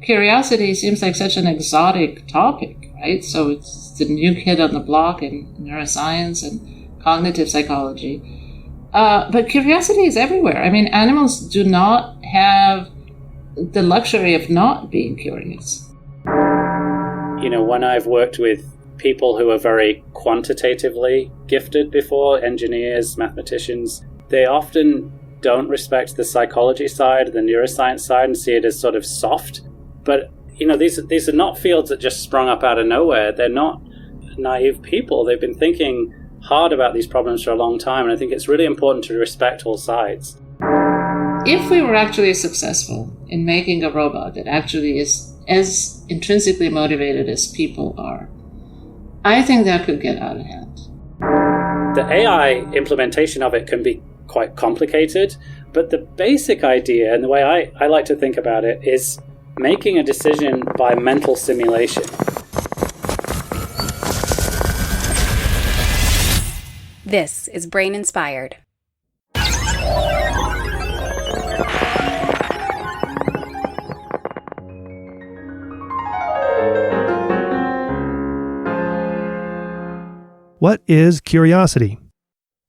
curiosity seems like such an exotic topic, right? So it's the new kid on the block in neuroscience and cognitive psychology. But curiosity is everywhere. I mean, animals do not have the luxury of not being curious. When I've worked with people who are very quantitatively gifted before, engineers, mathematicians, they often don't respect the psychology side, the neuroscience side, and see it as sort of soft. But, these are not fields that just sprung up out of nowhere. They're not naive people. They've been thinking hard about these problems for a long time, and I think it's really important to respect all sides. If we were actually successful in making a robot that actually is as intrinsically motivated as people are, I think that could get out of hand. The AI implementation of it can be quite complicated, but the basic idea, and the way I like to think about it, is making a decision by mental simulation. This is Brain Inspired. What is curiosity?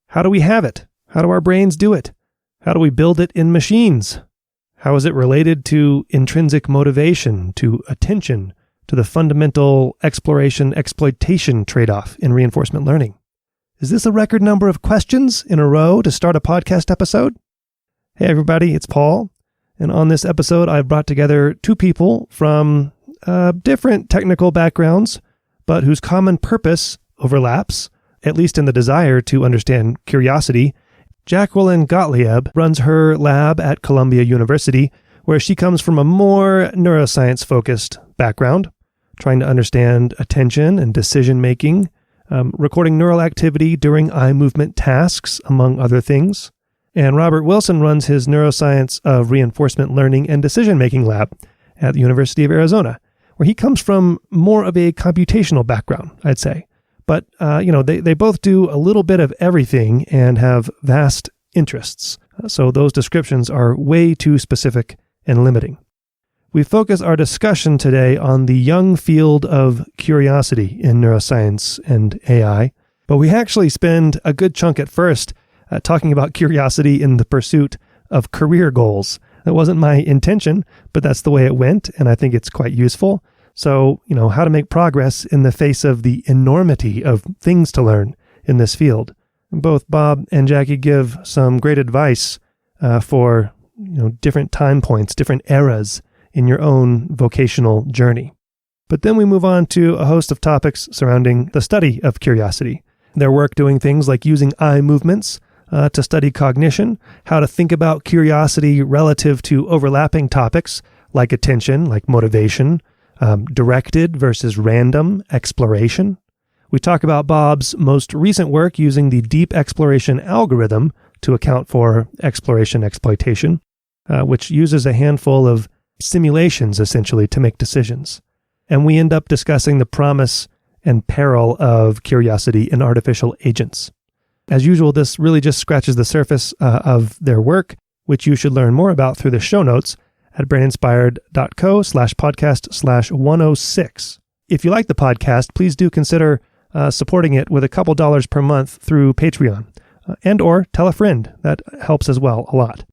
How do we have it? How do our brains do it? How do we build it in machines? How is it related to intrinsic motivation, to attention, to the fundamental exploration-exploitation tradeoff in reinforcement learning? Is this a record number of questions in a row to start a podcast episode? Hey everybody, it's Paul. And on this episode, I've brought together two people from different technical backgrounds, but whose common purpose overlaps, at least in the desire to understand curiosity. Jacqueline Gottlieb runs her lab at Columbia University, where she comes from a more neuroscience-focused background, trying to understand attention and decision-making, recording neural activity during eye movement tasks, among other things. And Robert Wilson runs his Neuroscience of Reinforcement Learning and Decision-Making lab at the University of Arizona, where he comes from more of a computational background, I'd say. But, they both do a little bit of everything and have vast interests. So those descriptions are way too specific and limiting. We focus our discussion today on the young field of curiosity in neuroscience and AI, but we actually spend a good chunk at first talking about curiosity in the pursuit of career goals. That wasn't my intention, but that's the way it went, and I think it's quite useful. So, how to make progress in the face of the enormity of things to learn in this field. Both Bob and Jackie give some great advice for, different time points, different eras in your own vocational journey. But then we move on to a host of topics surrounding the study of curiosity. Their work doing things like using eye movements to study cognition, how to think about curiosity relative to overlapping topics like attention, like motivation, directed versus random exploration. We talk about Bob's most recent work using the deep exploration algorithm to account for exploration-exploitation, which uses a handful of simulations, essentially, to make decisions. And we end up discussing the promise and peril of curiosity in artificial agents. As usual, this really just scratches the surface of their work, which you should learn more about through the show notes at braininspired.co/podcast/106. If you like the podcast, please do consider supporting it with a couple dollars per month through Patreon, and or tell a friend. That helps as well a lot.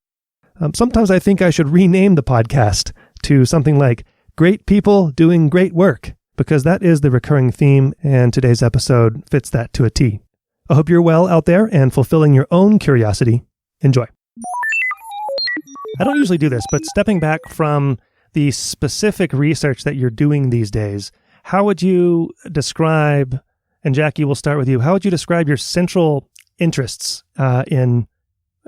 Sometimes I think I should rename the podcast to something like Great People Doing Great Work, because that is the recurring theme, and today's episode fits that to a T. I hope you're well out there and fulfilling your own curiosity. Enjoy. I don't usually do this, but stepping back from the specific research that you're doing these days, how would you describe, and Jackie, we'll start with you, how would you describe your central interests in,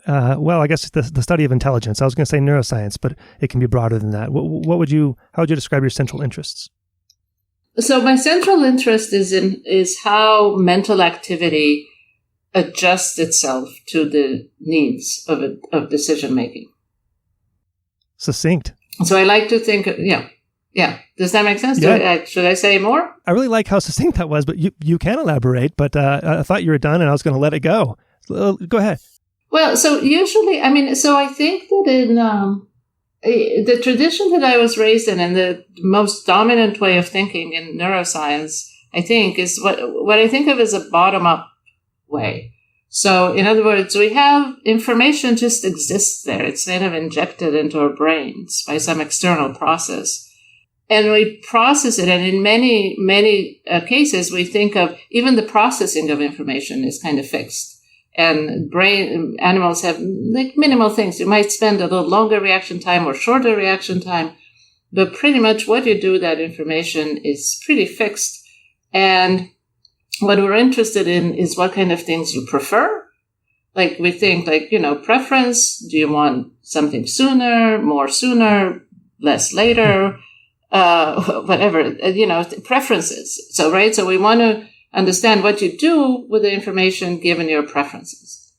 I guess the study of intelligence? I was going to say neuroscience, but it can be broader than that. How would you describe your central interests? So my central interest is how mental activity adjusts itself to the needs of decision making. Succinct. So I like to think, yeah. Does that make sense? Yeah. Should I say more? I really like how succinct that was, but you can elaborate, but I thought you were done and I was going to let it go. Go ahead. Well, so usually, I think that The tradition that I was raised in, and the most dominant way of thinking in neuroscience, I think, is what I think of as a bottom-up way. So, in other words, we have information just exists there. It's kind of injected into our brains by some external process. And we process it. And in many, many cases, we think of even the processing of information is kind of fixed. And animals have like minimal things. You might spend a little longer reaction time or shorter reaction time, but pretty much what you do with that information is pretty fixed. And what we're interested in is what kind of things you prefer. Like we think preference. Do you want something sooner, more sooner, less later? Whatever, preferences. So, right. So we want to understand what you do with the information given your preferences.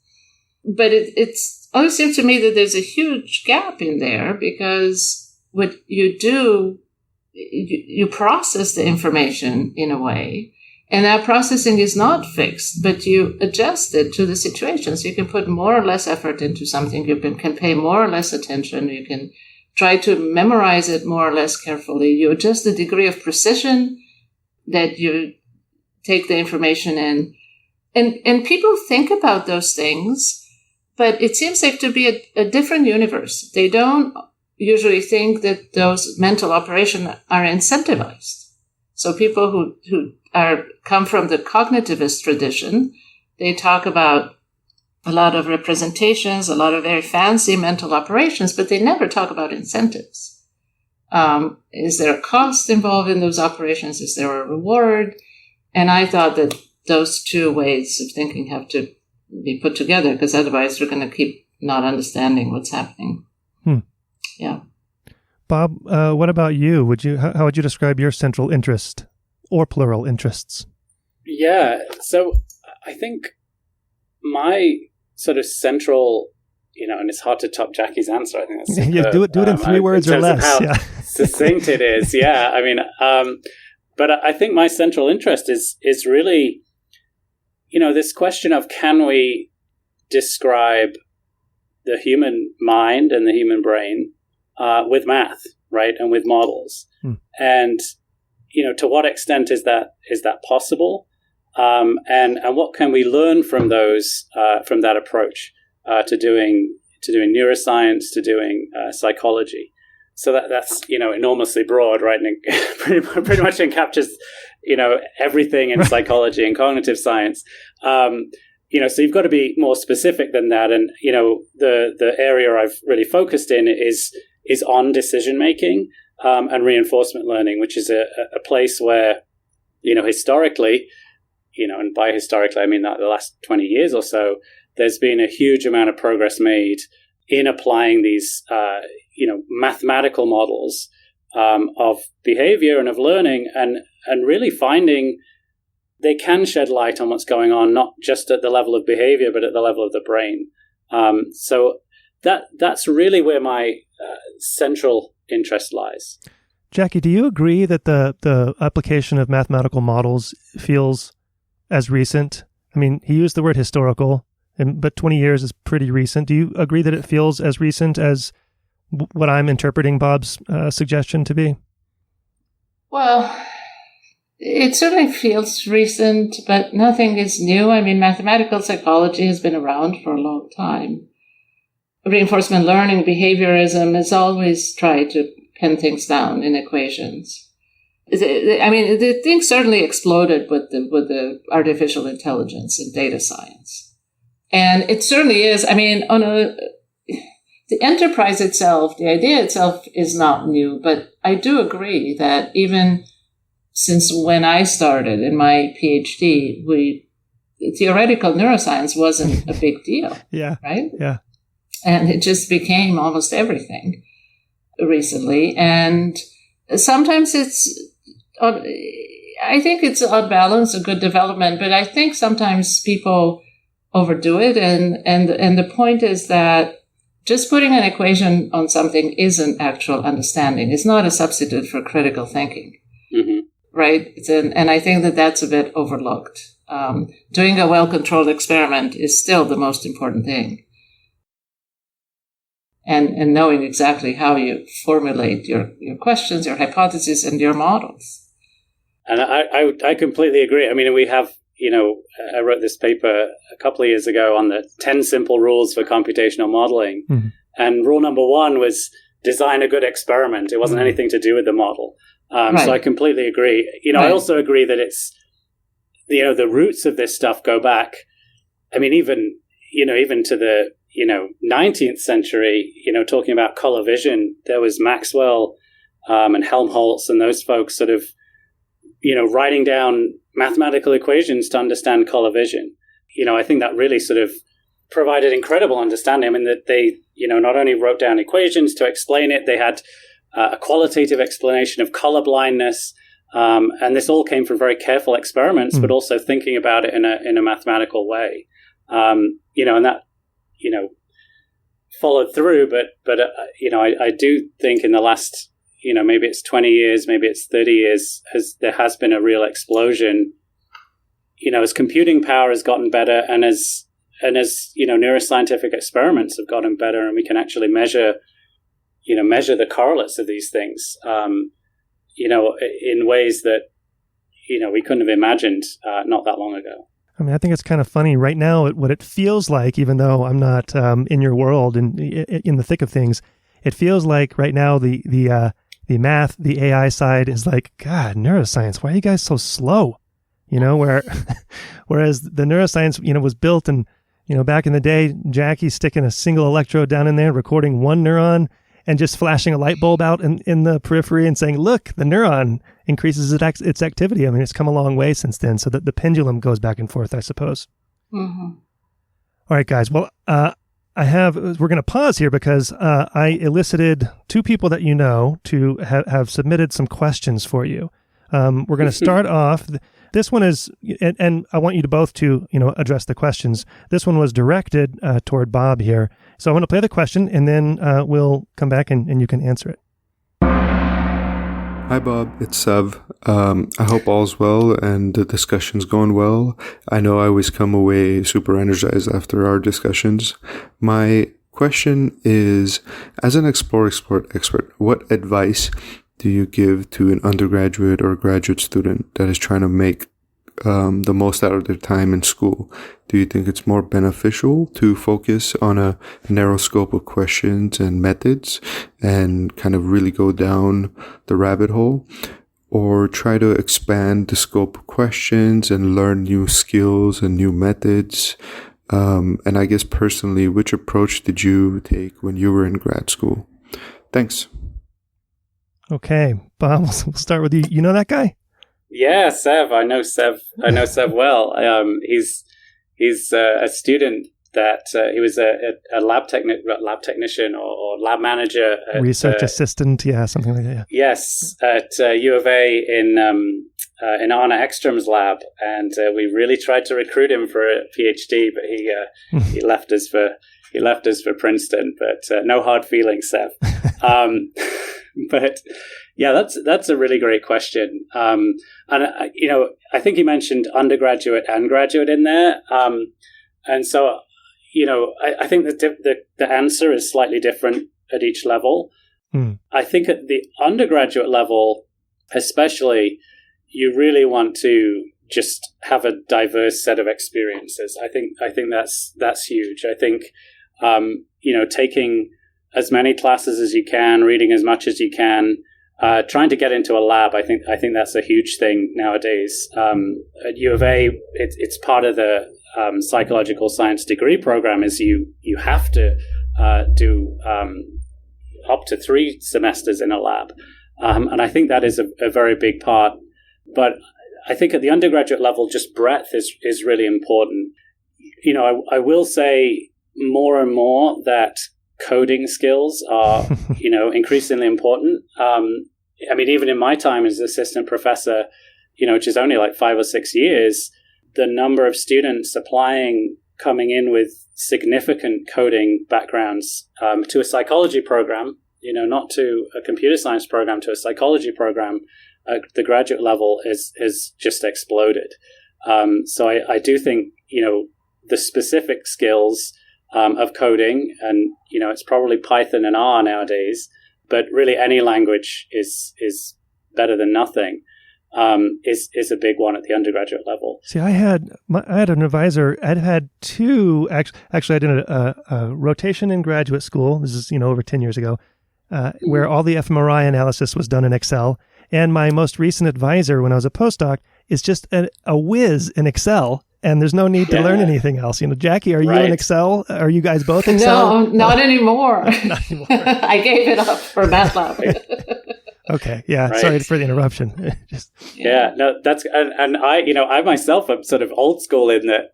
But it always seems to me that there's a huge gap in there, because what you do, you process the information in a way, and that processing is not fixed, but you adjust it to the situation. So you can put more or less effort into something, you can pay more or less attention, you can try to memorize it more or less carefully. You adjust the degree of precision that you take the information in. And people think about those things, but it seems like to be a different universe. They don't usually think that those mental operations are incentivized. So people who come from the cognitivist tradition, they talk about a lot of representations, a lot of very fancy mental operations, but they never talk about incentives. Is there a cost involved in those operations? Is there a reward? And I thought that those two ways of thinking have to be put together, because otherwise we're going to keep not understanding what's happening. Yeah. Bob, what about you? How would you describe your central interest or plural interests? Yeah. So I think my sort of central, and it's hard to top Jackie's answer. I think that's yeah, do it in 3 words or less. How succinct it is. Yeah. I mean, but I think my central interest is really, this question of, can we describe the human mind and the human brain with math, right, and with models, and to what extent is that possible, and what can we learn from those from that approach to doing neuroscience, to doing psychology. So that's enormously broad, right? And it pretty much encaptures everything in psychology and cognitive science. So you've got to be more specific than that. And the area I've really focused in is on decision making and reinforcement learning, which is a place where historically, and by historically I mean that the last 20 years or so, there's been a huge amount of progress made in applying these mathematical models of behavior and of learning, and really finding they can shed light on what's going on, not just at the level of behavior, but at the level of the brain. So that's really where my central interest lies. Jackie, do you agree that the application of mathematical models feels as recent? I mean, he used the word historical, but 20 years is pretty recent. Do you agree that it feels as recent as what I'm interpreting Bob's suggestion to be? Well, it certainly feels recent, but nothing is new. I mean, mathematical psychology has been around for a long time. Reinforcement learning, behaviorism has always tried to pin things down in equations. I mean, the thing certainly exploded with the artificial intelligence and data science. And it certainly is, I mean, the enterprise itself, the idea itself is not new, but I do agree that even since when I started in my PhD, theoretical neuroscience wasn't a big deal. Yeah. Right? Yeah. And it just became almost everything recently. And sometimes I think it's on balance a good development, but I think sometimes people overdo it. And the point is that just putting an equation on something isn't actual understanding. It's not a substitute for critical thinking. Mm-hmm. Right? And I think that that's a bit overlooked. Doing a well-controlled experiment is still the most important thing. and knowing exactly how you formulate your questions, your hypotheses, and your models. And I completely agree. I mean, we have, I wrote this paper a couple of years ago on the 10 simple rules for computational modeling. Mm-hmm. And rule number 1 was design a good experiment. It wasn't anything to do with the model. Right. So I completely agree. Right. I also agree that it's, the roots of this stuff go back. I mean, even to the, 19th century, talking about color vision, there was Maxwell and Helmholtz and those folks sort of, writing down mathematical equations to understand color vision. I think that really sort of provided incredible understanding. I mean, that they, not only wrote down equations to explain it, they had a qualitative explanation of color blindness. And this all came from very careful experiments, but also thinking about it in a mathematical way. And that, followed through. But I do think in the last, maybe it's 20 years, maybe it's 30 years, there has been a real explosion, as computing power has gotten better and as neuroscientific experiments have gotten better, and we can actually measure the correlates of these things, in ways that, we couldn't have imagined not that long ago. I mean, I think it's kind of funny right now what it feels like, even though I'm not in your world and in the thick of things, it feels like right now the math, the AI side is like, God, neuroscience, why are you guys so slow? Whereas the neuroscience, was built and, back in the day, Jackie's sticking a single electrode down in there, recording one neuron and just flashing a light bulb out in the periphery and saying, look, the neuron increases its activity. I mean, it's come a long way since then, so that the pendulum goes back and forth, I suppose. Mm-hmm. All right, guys. Well, we're going to pause here because I elicited 2 people that to have submitted some questions for you. We're going to start off. This one is, and I want you to both to, address the questions. This one was directed toward Bob here. So I want to play the question, and then we'll come back and you can answer it. Hi, Bob. It's Sev. I hope all's well and the discussion's going well. I know I always come away super energized after our discussions. My question is, as an expert, what advice do you give to an undergraduate or graduate student that is trying to make the most out of their time in school? Do you think it's more beneficial to focus on a narrow scope of questions and methods and kind of really go down the rabbit hole, or try to expand the scope of questions and learn new skills and new methods? And I guess personally, which approach did you take when you were in grad school? Thanks. Okay, Bob, we'll start with you. You know that guy? Yeah, Sev. I know Sev well. He's a student that he was a lab technician or lab manager, research assistant, something like that. Yeah. Yes, at U of A in Arne Ekstrom's lab, and we really tried to recruit him for a PhD, but he left us for Princeton. But no hard feelings, Sev. But yeah, that's a really great question. And I think you mentioned undergraduate and graduate in there. And so, I think that the answer is slightly different at each level. I think at the undergraduate level, especially, you really want to just have a diverse set of experiences. I think that's huge. I think, taking as many classes as you can, reading as much as you can, trying to get into a lab. I think that's a huge thing nowadays. At U of A, it's part of the psychological science degree program. Is you have to do up to 3 semesters in a lab, and I think that is a very big part. But I think at the undergraduate level, just breadth is really important. I will say more and more that coding skills are, increasingly important. Even in my time as assistant professor, which is only like 5 or 6 years, the number of students coming in with significant coding backgrounds to a psychology program, not to a computer science program, to a psychology program at the graduate level has just exploded. So I do think, the specific skills of coding, and it's probably Python and R nowadays. But really, any language is better than nothing. Is a big one at the undergraduate level. See, I had an advisor. I'd had two. Actually, I did a rotation in graduate school. This is over 10 years ago, where all the fMRI analysis was done in Excel. And my most recent advisor, when I was a postdoc, is just a whiz in Excel. And there's no need to learn anything else. Jackie, are you in Excel? Are you guys both Excel? No, not anymore. Not anymore. I gave it up for MATLAB. Okay. Yeah. Right. Sorry for the interruption. No, that's, and I myself am sort of old school in that,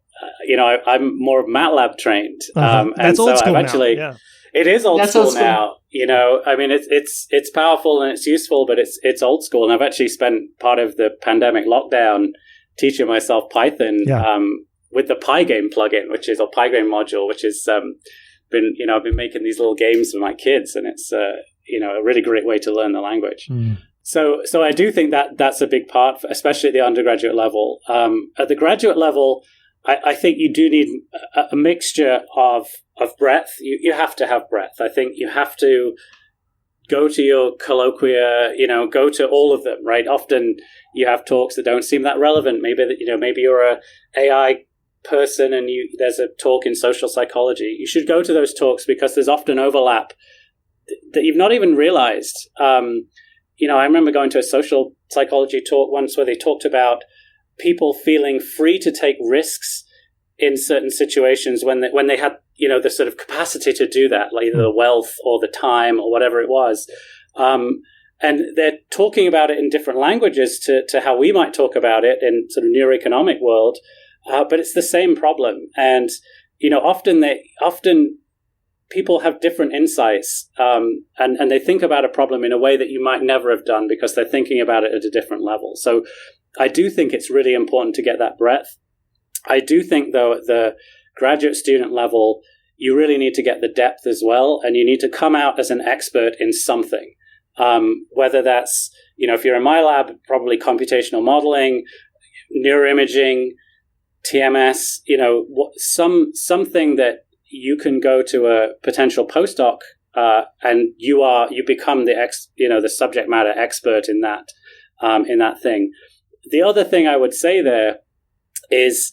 I'm more MATLAB trained. That's and old so school I've actually, now. Yeah. It is old That's school old school now. I mean, it's powerful and it's useful, but it's old school. And I've actually spent part of the pandemic lockdown teaching myself Python with the Pygame plugin, which is a Pygame module, which has been I've been making these little games for my kids, and it's a really great way to learn the language. So I do think that that's a big part, especially at the undergraduate level. At the graduate level, I think you do need a mixture of breadth. You have to have breadth. I think you have to go to your colloquia, go to all of them, right? Often you have talks that don't seem that relevant. Maybe you're a AI person and there's a talk in social psychology. You should go to those talks because there's often overlap that you've not even realized. I remember going to a social psychology talk once where they talked about people feeling free to take risks in certain situations when they had the sort of capacity to do that, like either the wealth or the time or whatever it was. And they're talking about it in different languages to how we might talk about it in sort of neuroeconomic world, but it's the same problem. And often people have different insights, and they think about a problem in a way that you might never have done because they're thinking about it at a different level. So I do think it's really important to get that breadth. I do think, though, at the graduate student level, you really need to get the depth as well, and you need to come out as an expert in something. Whether that's, if you're in my lab, probably computational modeling, neuroimaging, TMS, something that you can go to a potential postdoc and you become the subject matter expert in that thing. The other thing I would say there is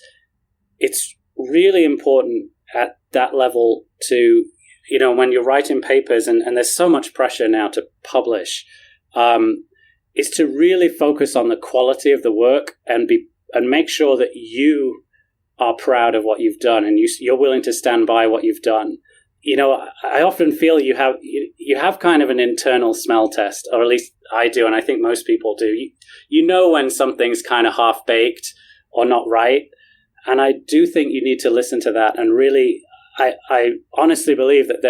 it's really important at that level to, when you're writing papers and there's so much pressure now to publish, is to really focus on the quality of the work and make sure that you are proud of what you've done and you're willing to stand by what you've done. I often feel you have kind of an internal smell test, or at least I do, and I think most people do. You know when something's kind of half-baked or not right, and I do think you need to listen to that. And really, I honestly believe that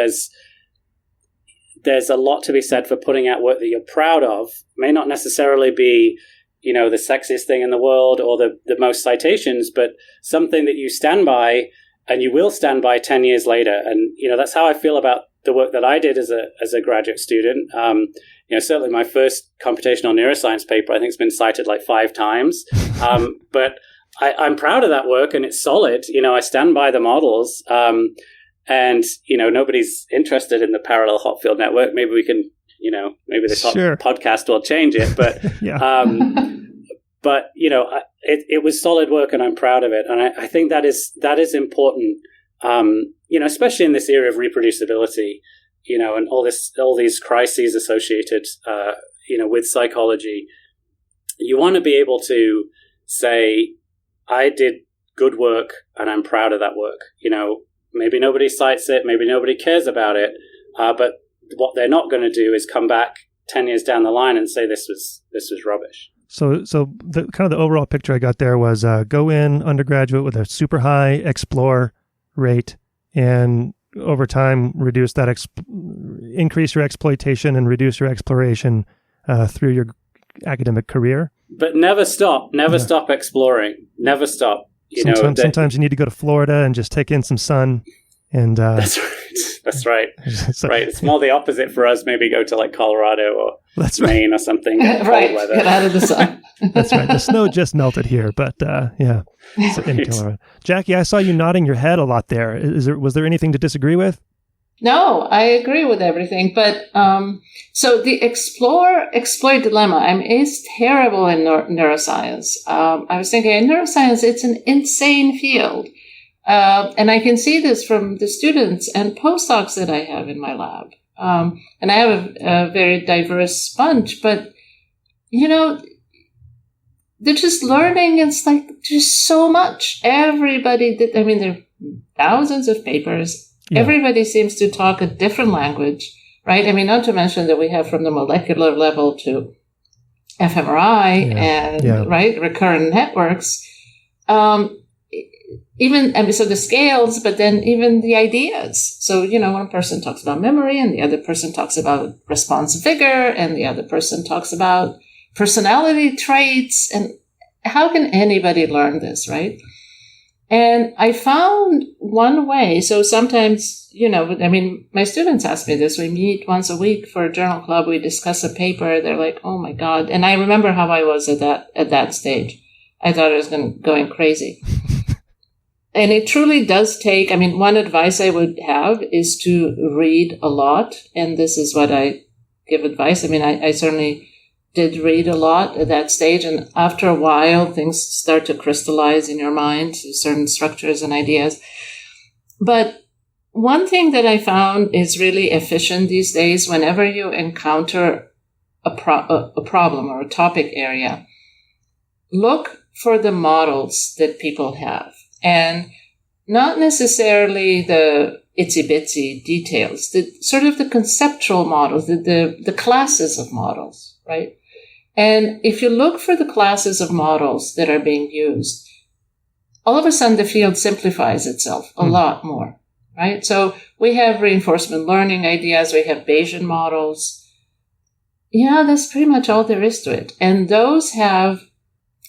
there's a lot to be said for putting out work that you're proud of. May not necessarily be, the sexiest thing in the world or the most citations, but something that you stand by and you will stand by 10 years later. And, that's how I feel about the work that I did as a graduate student. Certainly my first computational neuroscience paper, I think, has been cited like 5 times. But I'm proud of that work and it's solid. I stand by the models. And nobody's interested in the parallel hot field network. Maybe we can, maybe this podcast will change it. But, it was solid work and I'm proud of it. And I think that is important, especially in this area of reproducibility, and all these crises associated, with psychology. You want to be able to say, I did good work and I'm proud of that work. Maybe nobody cites it, maybe nobody cares about it, but what they're not going to do is come back 10 years down the line and say this was rubbish. So the kind of the overall picture I got there was go in undergraduate with a super high explore rate, and over time reduce that increase your exploitation and reduce your exploration through your academic career. But never stop exploring. Never stop. Sometimes you need to go to Florida and just take in some sun. And that's right. That's right. So, right. It's more the opposite for us. Maybe go to like Colorado or Maine or something. Right. Weather. Get out of the sun. That's right. The snow just melted here, but yeah. So in Colorado. Jackie, I saw you nodding your head a lot there. Was there anything to disagree with? No, I agree with everything. But so the explore-exploit dilemma is terrible in neuroscience. I was thinking in neuroscience, it's an insane field. And I can see this from the students and postdocs that I have in my lab. And I have a very diverse bunch, but, they're just learning. It's like just so much. Everybody there are thousands of papers. Yeah. Everybody seems to talk a different language, right? Not to mention that we have from the molecular level to fMRI right, recurrent networks. So the scales, but then even the ideas. So, one person talks about memory and the other person talks about response vigor and the other person talks about personality traits. And how can anybody learn this, right? And I found one way. So sometimes, my students ask me this. We meet once a week for a journal club. We discuss a paper. They're like, oh my God. And I remember how I was at that stage. I thought I was going crazy. And it truly does take, one advice I would have is to read a lot. And this is what I give advice. I certainly did read a lot at that stage. And after a while, things start to crystallize in your mind, certain structures and ideas. But one thing that I found is really efficient these days, whenever you encounter a problem or a topic area, look for the models that people have. And not necessarily the itsy-bitsy details, the sort of the conceptual models, the classes of models, right? And if you look for the classes of models that are being used, all of a sudden the field simplifies itself a lot more, right? So we have reinforcement learning ideas, we have Bayesian models. Yeah, that's pretty much all there is to it. And those have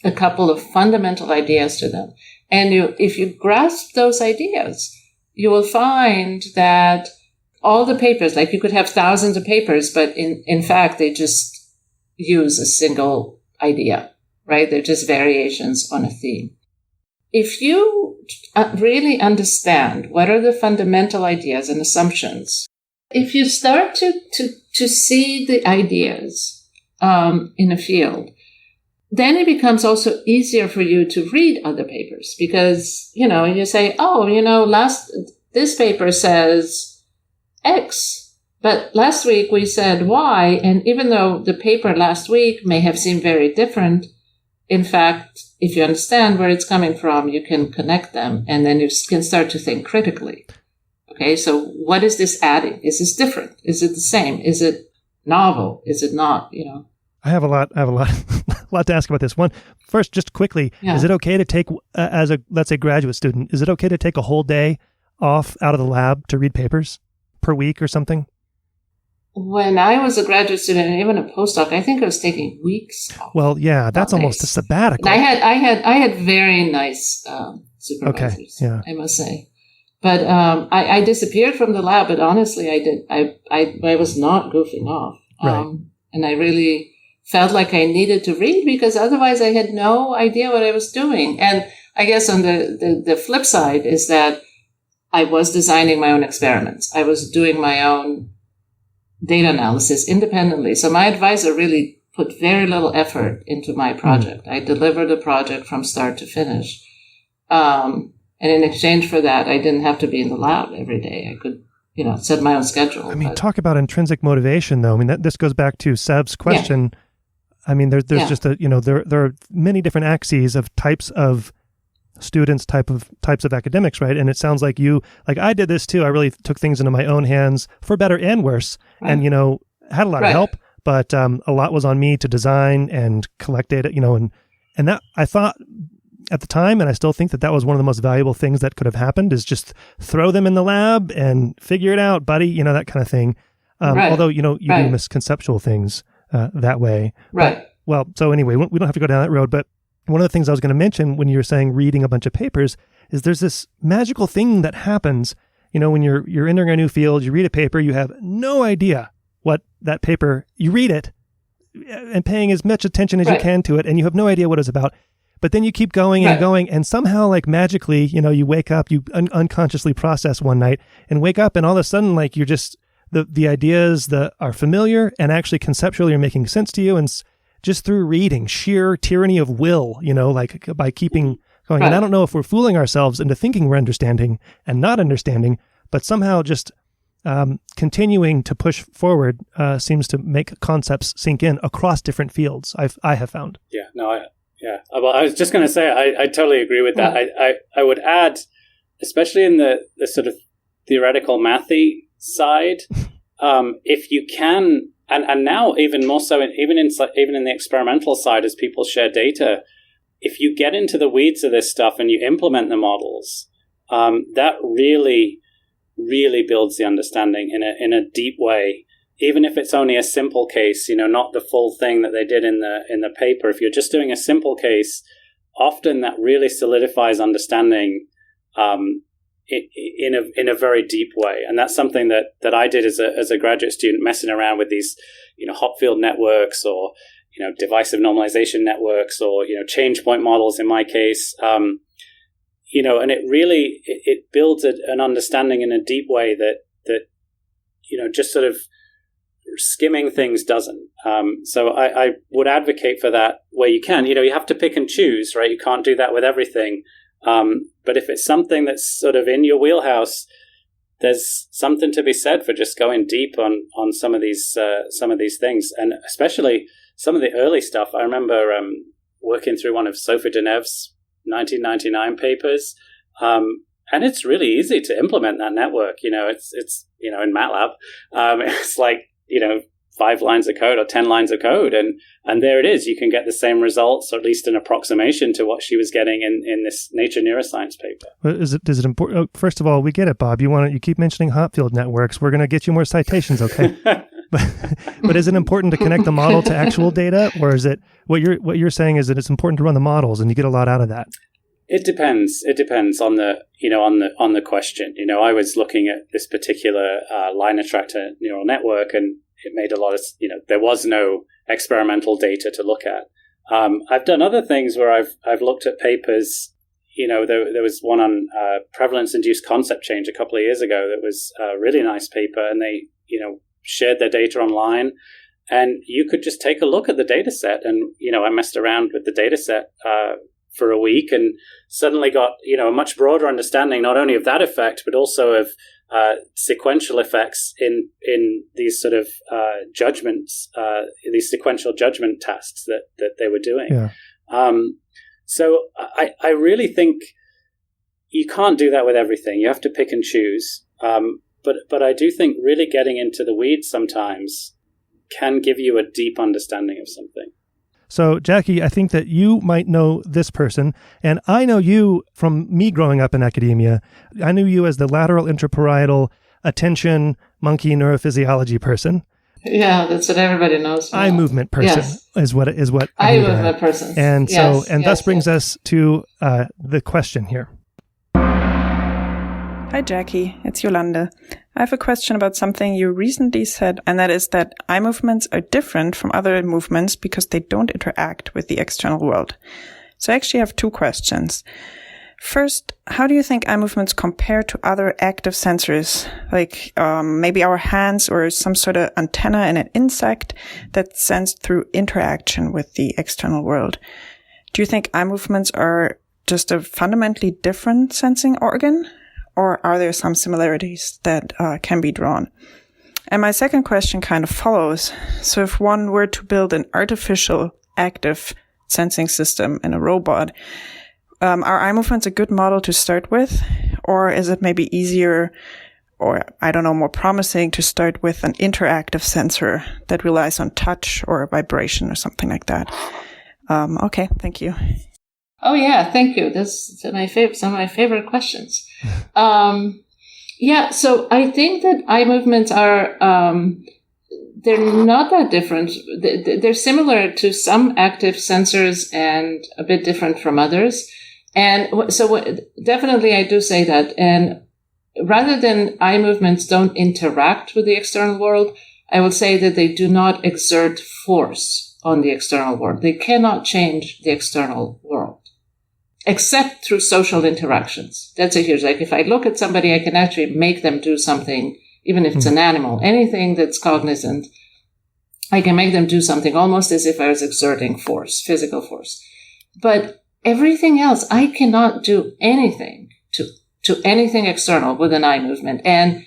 a couple of fundamental ideas to them. And if you grasp those ideas, you will find that all the papers, like you could have thousands of papers, but in fact, they just use a single idea, right? They're just variations on a theme. If you really understand what are the fundamental ideas and assumptions, if you start to see the ideas in a field, then it becomes also easier for you to read other papers because, you say, this paper says X, but last week we said Y. And even though the paper last week may have seemed very different, in fact, if you understand where it's coming from, you can connect them and then you can start to think critically. Okay, so what is this adding? Is this different? Is it the same? Is it novel? Is it not, I have a lot to ask about this. One, first, just quickly, Is it okay to take, as a, let's say, graduate student, is it okay to take a whole day off out of the lab to read papers per week or something? When I was a graduate student and even a postdoc, I think I was taking weeks off. Well, yeah, that's almost a sabbatical. And I had very nice supervisors, I must say. But I disappeared from the lab, but honestly, I did. I was not goofing off. Right. And I really felt like I needed to read because otherwise I had no idea what I was doing. And I guess on the flip side is that I was designing my own experiments. I was doing my own data analysis independently. So my advisor really put very little effort into my project. I delivered the project from start to finish. And in exchange for that, I didn't have to be in the lab every day. I could, set my own schedule. Talk about intrinsic motivation, though. This goes back to Sev's question. Yeah. There's just there are many different axes of types of students, types of academics, right? And it sounds like I did this too. I really took things into my own hands for better and worse, and had a lot of help, but a lot was on me to design and collect data, and that I thought at the time, and I still think that was one of the most valuable things that could have happened is just throw them in the lab and figure it out, buddy, that kind of thing. Although you do misconceptual things that way, right? So anyway, we don't have to go down that road, but one of the things I was going to mention when you were saying reading a bunch of papers is there's this magical thing that happens. when you're entering a new field, you read a paper, you have no idea what that paper, you read it and paying as much attention as you can to it, and you have no idea what it's about. But then you keep going and going, and somehow, like magically, you wake up, you unconsciously process one night and wake up, and all of a sudden, like you're just, the ideas that are familiar and actually conceptually are making sense to you, and just through reading, sheer tyranny of will, like by keeping going. And I don't know if we're fooling ourselves into thinking we're understanding and not understanding, but somehow just continuing to push forward seems to make concepts sink in across different fields. I have found. Well, I was just going to say I totally agree with that. I would add, especially in the sort of theoretical mathy side, if you can, and now even more so, even in the experimental side, as people share data, if you get into the weeds of this stuff and you implement the models, that really builds the understanding in a deep way. Even if it's only a simple case, not the full thing that they did in the paper. If you're just doing a simple case, often that really solidifies understanding in a very deep way. And that's something that I did as a graduate student, messing around with these, Hopfield networks or divisive normalization networks or change point models in my case. And it really it builds an understanding in a deep way that just sort of skimming things doesn't. So I would advocate for that where you can. You have to pick and choose, right? You can't do that with everything. But if it's something that's sort of in your wheelhouse, there's something to be said for just going deep on some of these things, and especially some of the early stuff. I remember working through one of Sophie Denev's 1999 papers, and it's really easy to implement that network. It's in MATLAB, it's like 5 lines of code or 10 lines of code, and there it is. You can get the same results, or at least an approximation to what she was getting in this Nature Neuroscience paper. Well, is it important? Oh, first of all, we get it, Bob. You keep mentioning Hopfield networks. We're going to get you more citations, okay? but is it important to connect the model to actual data, or is it what you're saying is that it's important to run the models and you get a lot out of that? It depends. It depends on the on the question. I was looking at this particular line attractor neural network, and it made a lot of there was no experimental data to look at. I've done other things where I've looked at papers. There was one on prevalence-induced concept change a couple of years ago that was a really nice paper, and they shared their data online, and you could just take a look at the data set. And I messed around with the data set for a week, and suddenly got a much broader understanding not only of that effect, but also of sequential effects in these sort of judgments, these sequential judgment tasks that they were doing. Yeah. So I really think you can't do that with everything. You have to pick and choose. But I do think really getting into the weeds sometimes can give you a deep understanding of something. So, Jackie, I think that you might know this person, and I know you from me growing up in academia. I knew you as the lateral intraparietal attention monkey neurophysiology person. Yeah, that's what everybody knows. Eye movement person is what eye movement person. And thus brings us to the question here. Hi, Jackie. It's Yolanda. I have a question about something you recently said, and that is that eye movements are different from other movements because they don't interact with the external world. So I actually have 2 questions. First, how do you think eye movements compare to other active sensors, like maybe our hands or some sort of antenna in an insect that's sensed through interaction with the external world? Do you think eye movements are just a fundamentally different sensing organ? Or are there some similarities that can be drawn? And my second question kind of follows. So if one were to build an artificial active sensing system in a robot, are eye movements a good model to start with? Or is it maybe easier, or I don't know, more promising to start with an interactive sensor that relies on touch or vibration or something like that? Okay, thank you. Oh yeah, thank you. This is some of my favorite questions. So I think that eye movements are they're not that different. They're similar to some active sensors and a bit different from others. And so definitely I do say that. And rather than eye movements don't interact with the external world, I will say that they do not exert force on the external world. They cannot change the external world, except through social interactions. That's a huge, like if I look at somebody, I can actually make them do something, even if it's an animal, anything that's cognizant, I can make them do something almost as if I was exerting force, physical force. But everything else, I cannot do anything to anything external with an eye movement. And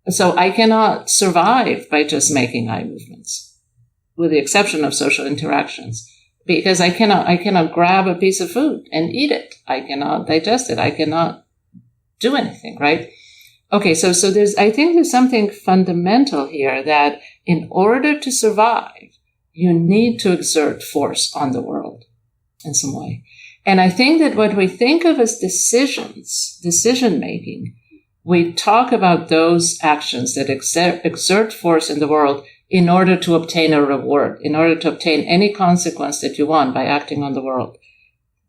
so I cannot survive by just making eye movements, with the exception of social interactions, because I cannot grab a piece of food and eat it. I cannot digest it. I cannot do anything, right? Okay, so I think there's something fundamental here that in order to survive, you need to exert force on the world in some way. And I think that what we think of as decision making, we talk about those actions that exert force in the world in order to obtain a reward, in order to obtain any consequence that you want by acting on the world.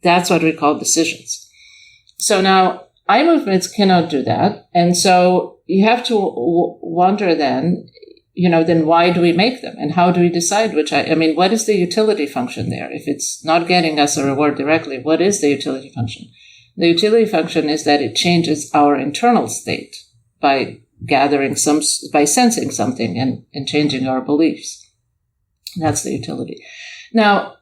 That's what we call decisions. So now, eye movements cannot do that. And so you have to wonder then, then why do we make them? And how do we decide what is the utility function there? If it's not getting us a reward directly, what is the utility function? The utility function is that it changes our internal state by sensing something and changing our beliefs. That's the utility. Now,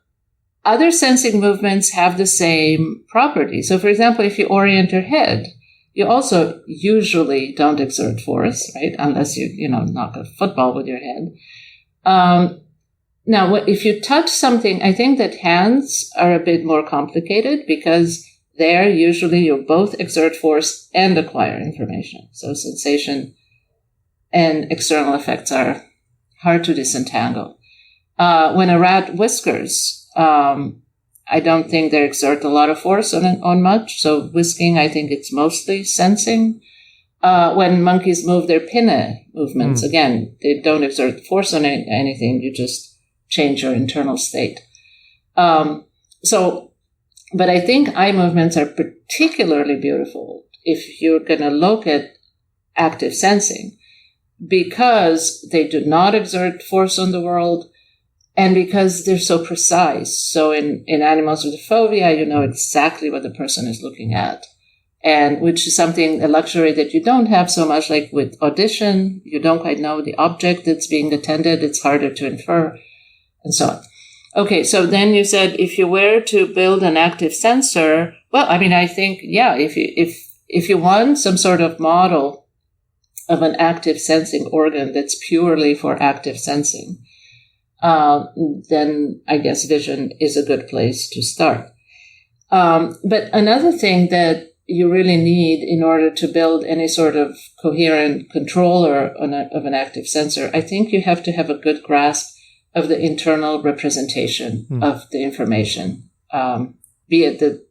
other sensing movements have the same property. So, for example, if you orient your head, you also usually don't exert force, right? Unless you knock a football with your head. Now, if you touch something, I think that hands are a bit more complicated because there usually you both exert force and acquire information. So sensation and external effects are hard to disentangle. When a rat whiskers, I don't think they exert a lot of force on much. So whisking, I think it's mostly sensing. When monkeys move their pinna movements, again, they don't exert force on anything. You just change your internal state. But I think eye movements are particularly beautiful if you're going to look at active sensing, because they do not exert force on the world, and because they're so precise. So in animals with phobia, you know exactly what the person is looking at, and which is a luxury that you don't have so much. Like with audition, you don't quite know the object that's being attended. It's harder to infer, and so on. Okay, so then you said if you were to build an active sensor, well, I think, yeah, if you want some sort of model of an active sensing organ that's purely for active sensing, then I guess vision is a good place to start. But another thing that you really need in order to build any sort of coherent controller of an active sensor, I think you have to have a good grasp of the internal representation of the information, be it the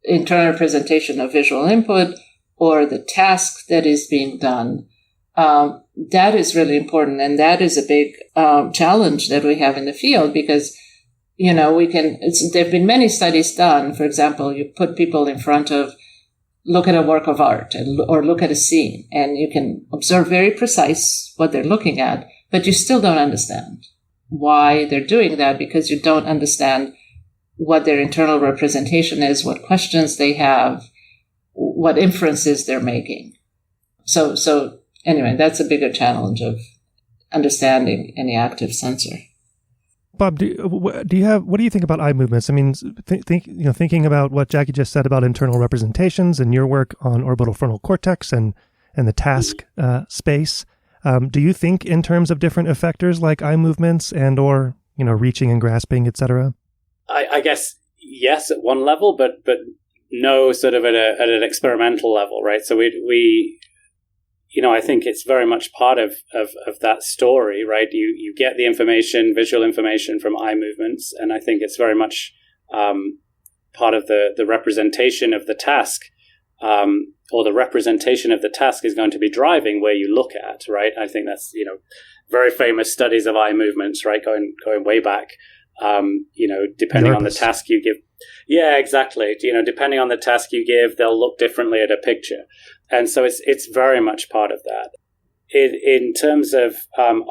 internal representation of visual input or the task that is being done. That is really important, and that is a big challenge that we have in the field because, there have been many studies done. For example, you put people in front of, look at a work of art or look at a scene, and you can observe very precise what they're looking at, but you still don't understand why they're doing that because you don't understand what their internal representation is, what questions they have, what inferences they're making. So anyway, that's a bigger challenge of understanding any active sensor. Bob, what do you think about eye movements? Thinking about what Jackie just said about internal representations and your work on orbital frontal cortex and the task space. Do you think in terms of different effectors like eye movements and or reaching and grasping, etc.? I guess yes at one level, but no sort of at an experimental level, right? So we I think it's very much part of that story, right? You get the information, visual information from eye movements, and I think it's very much part of the representation of the task. Or the representation of the task is going to be driving where you look at, right? I think that's, very famous studies of eye movements, right? Going way back, depending on the task you give. Yeah, exactly. Depending on the task you give, they'll look differently at a picture. And so it's very much part of that. In terms of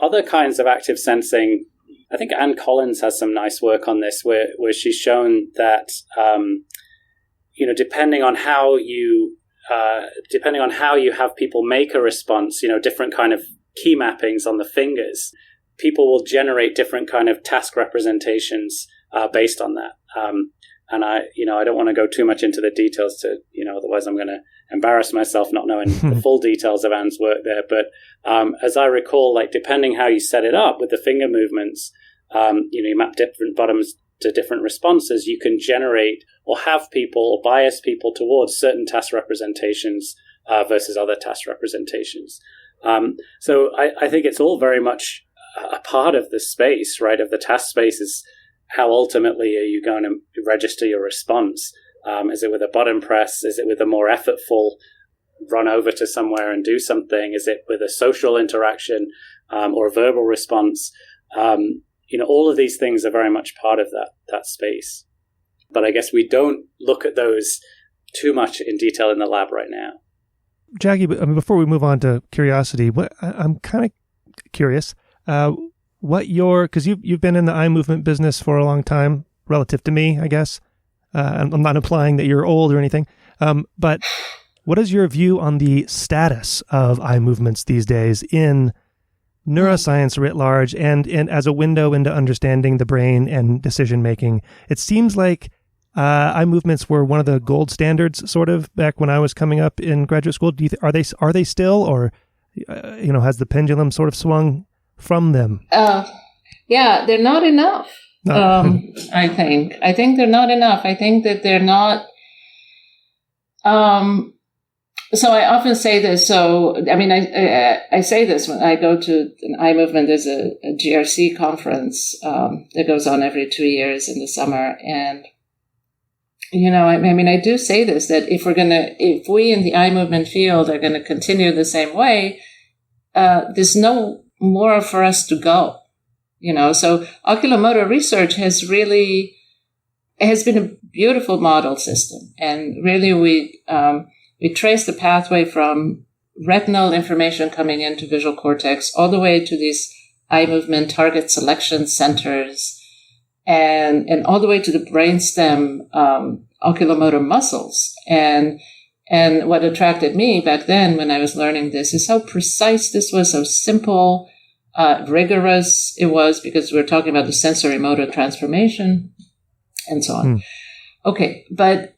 other kinds of active sensing, I think Anne Collins has some nice work on this, where she's shown that depending on how you have people make a response, different kind of key mappings on the fingers, people will generate different kind of task representations based on that. And I don't want to go too much into the details to, otherwise I'm going to embarrass myself not knowing the full details of Anne's work there. But as I recall, like depending how you set it up with the finger movements, you map different bottoms to different responses, you can generate or have people or bias people towards certain task representations versus other task representations. So I think it's all very much a part of the space, right, of the task space is how ultimately are you going to register your response? Is it with a bottom press? Is it with a more effortful run over to somewhere and do something? Is it with a social interaction or a verbal response? All of these things are very much part of that space. But I guess we don't look at those too much in detail in the lab right now. Jackie, before we move on to curiosity, I'm kind of curious. Because you've been in the eye movement business for a long time, relative to me, I guess. I'm not implying that you're old or anything. But what is your view on the status of eye movements these days in neuroscience writ large and as a window into understanding the brain and decision making? It seems like eye movements were one of the gold standards, sort of, back when I was coming up in graduate school. Are they still, or has the pendulum sort of swung from them? Yeah, they're not enough. I think they're not enough. I think that they're not. So I often say this. So I say this when I go to an eye movement. There's a GRC conference that goes on every 2 years in the summer, and I do say this, that if we in the eye movement field are going to continue the same way, there's no more for us to go. So oculomotor research has been a beautiful model system, and really we trace the pathway from retinal information coming into visual cortex all the way to these eye movement target selection centers, and all the way to the brainstem oculomotor muscles. And what attracted me back then when I was learning this is how precise this was, how simple, rigorous it was, because we're talking about the sensory motor transformation and so on. Okay, but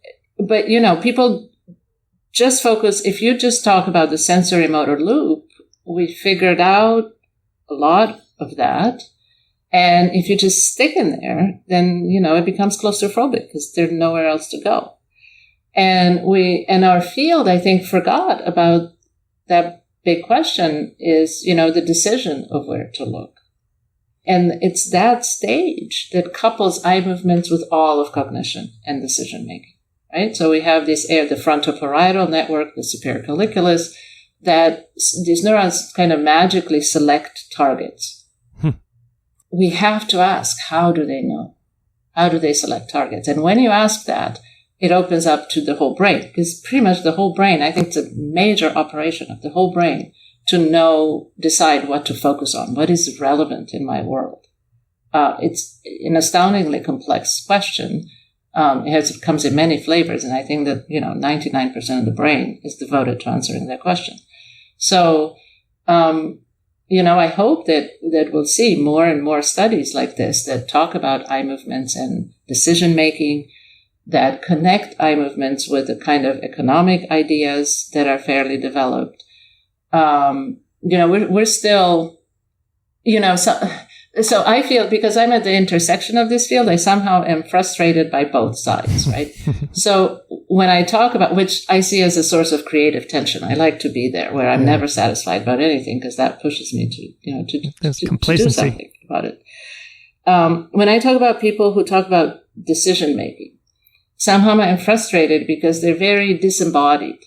people just focus. If you just talk about the sensory motor loop, we figured out a lot of that. And if you just stick in there, then, it becomes claustrophobic because there's nowhere else to go. And our field, I think, forgot about that big question is, the decision of where to look. And it's that stage that couples eye movements with all of cognition and decision making, right? So we have the frontoparietal network, the superior colliculus, that these neurons kind of magically select targets. We have to ask, how do they know? How do they select targets? And when you ask that, it opens up to the whole brain, because pretty much the whole brain, I think it's a major operation of the whole brain to decide what to focus on, what is relevant in my world. It's an astoundingly complex question. It comes in many flavors, and I think that, 99% of the brain is devoted to answering that question. So, I hope that we'll see more and more studies like this that talk about eye movements and decision-making, that connect eye movements with the kind of economic ideas that are fairly developed. We're still, so I feel, because I'm at the intersection of this field, I somehow am frustrated by both sides, right? So when I talk about, which I see as a source of creative tension, I like to be there where I'm never satisfied about anything, because that pushes me to do something about it. When I talk about people who talk about decision making, somehow I'm frustrated because they're very disembodied,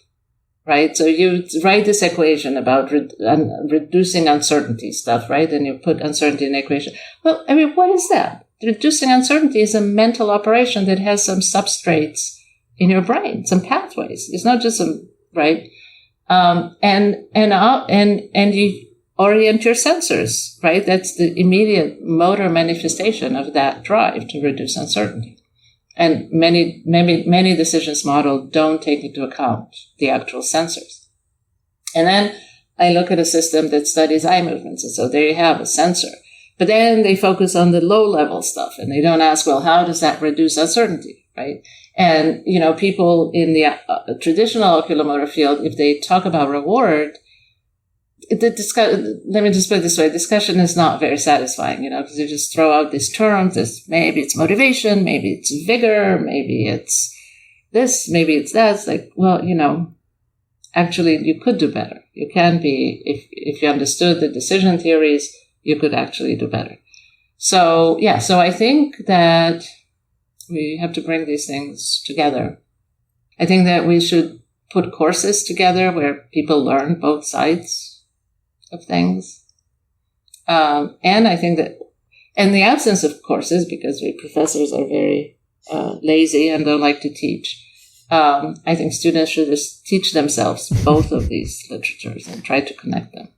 right? So you write this equation about reducing uncertainty stuff, right? And you put uncertainty in the equation. Well, what is that? Reducing uncertainty is a mental operation that has some substrates in your brain, some pathways. It's not just right? And you orient your sensors, right? That's the immediate motor manifestation of that drive to reduce uncertainty. And many decisions model don't take into account the actual sensors. And then I look at a system that studies eye movements. And so there you have a sensor. But then they focus on the low-level stuff, and they don't ask, well, how does that reduce uncertainty, right? And, people in the traditional oculomotor field, if they talk about reward, let me just put it this way, discussion is not very satisfying, because they just throw out these terms as maybe it's motivation, maybe it's vigor, maybe it's this, maybe it's that. It's like, well, actually you could do better. You can be, if you understood the decision theories, you could actually do better. So I think that we have to bring these things together. I think that we should put courses together where people learn both sides of things. And I think that in the absence of courses, because we professors are very lazy and don't like to teach, I think students should just teach themselves both of these literatures and try to connect them.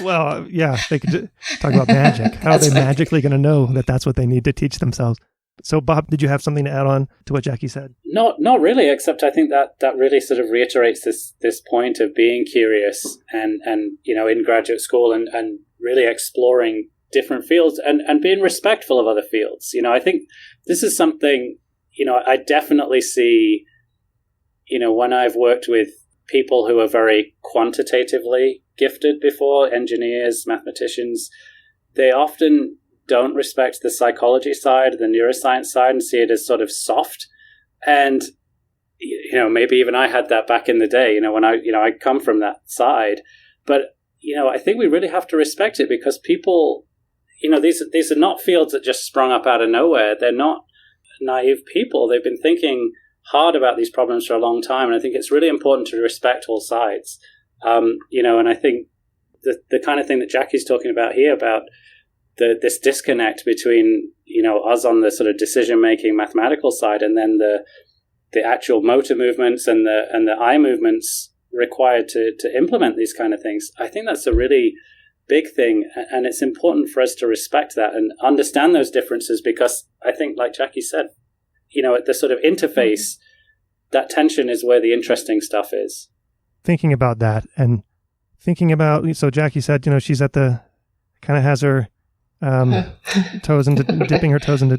Well, yeah, they could talk about magic. How are they magically going to know that that's what they need to teach themselves? So, Bob, did you have something to add on to what Jackie said? Not really, except I think that really sort of reiterates this point of being curious and in graduate school and really exploring different fields and being respectful of other fields. I think this is something, I definitely see, when I've worked with people who are very quantitatively gifted before, engineers, mathematicians, they often don't respect the psychology side, the neuroscience side, and see it as sort of soft. And, maybe even I had that back in the day, when I come from that side. But, I think we really have to respect it because people, these are not fields that just sprung up out of nowhere. They're not naive people. They've been thinking hard about these problems for a long time. And I think it's really important to respect all sides. And I think the kind of thing that Jackie's talking about here about this disconnect between, us on the sort of decision-making mathematical side and then the actual motor movements and the eye movements required to implement these kind of things. I think that's a really big thing. And it's important for us to respect that and understand those differences because I think, like Jackie said, at the sort of interface, that tension is where the interesting stuff is. Thinking about that and thinking about, so Jackie said, she's at the, kind of has her toes into, dipping her toes into,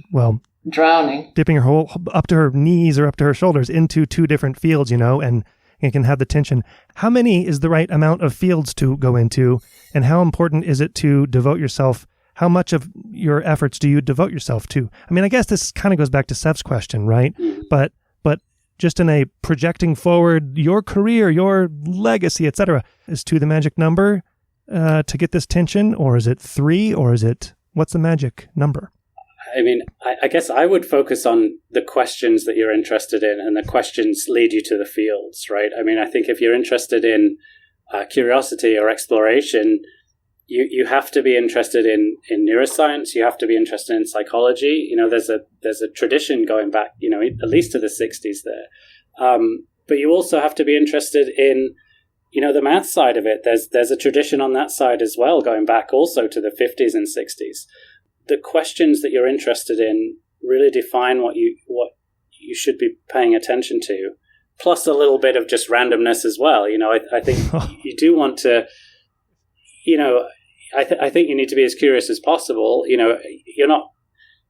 drowning, dipping her whole, up to her knees or up to her shoulders into two different fields, and can have the tension. How many is the right amount of fields to go into? And how important is it to devote yourself? How much of your efforts do you devote yourself to? I mean, I guess this kind of goes back to Sev's question, right? But just in a projecting forward, your career, your legacy, etc., is 2 the magic number to get this tension, or is it 3, or what's the magic number? I mean, I guess I would focus on the questions that you're interested in, and the questions lead you to the fields, right? I mean, I think if you're interested in curiosity or exploration, you have to be interested in neuroscience. You have to be interested in psychology. There's a tradition going back, at least to the 60s there. But you also have to be interested in, the math side of it. There's a tradition on that side as well, going back also to the 50s and 60s. The questions that you're interested in really define what you should be paying attention to, plus a little bit of just randomness as well. I think you do want to, I think you need to be as curious as possible. You're not,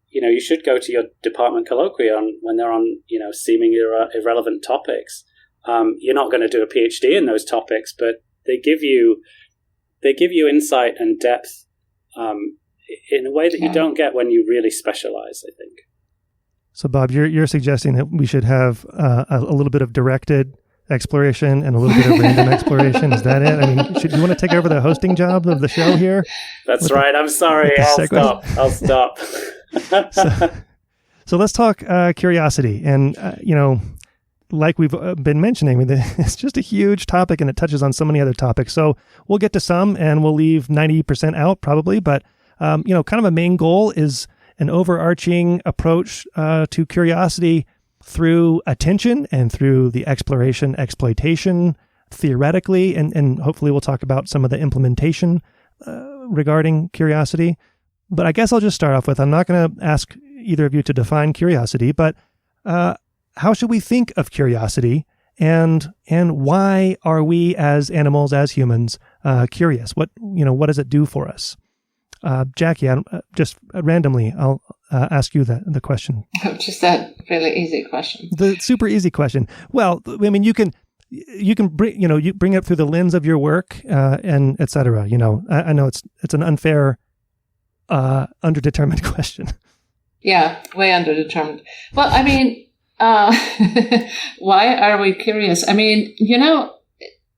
you should go to your department colloquia when they're on, seemingly irrelevant topics. You're not going to do a PhD in those topics, but they give you insight and depth in a way that you don't get when you really specialize, I think. So, Bob, you're suggesting that we should have a little bit of directed exploration and a little bit of random exploration. Is that it? I mean, do you want to take over the hosting job of the show here? That's right. I'm sorry. I'll stop. So let's talk curiosity. And, like we've been mentioning, it's just a huge topic and it touches on so many other topics. So we'll get to some and we'll leave 90% out probably. But, kind of a main goal is an overarching approach to curiosity through attention and through the exploration-exploitation theoretically, and hopefully we'll talk about some of the implementation regarding curiosity. But I guess I'll just start off with, I'm not going to ask either of you to define curiosity, but how should we think of curiosity, and why are we as animals, as humans, curious? What does it do for us? Jackie, just randomly, I'll ask you the question. Just that really easy question. The super easy question. Well, I mean, you can bring you bring it through the lens of your work and et cetera. I know it's an unfair, underdetermined question. Yeah, way underdetermined. Well, I mean, why are we curious? I mean,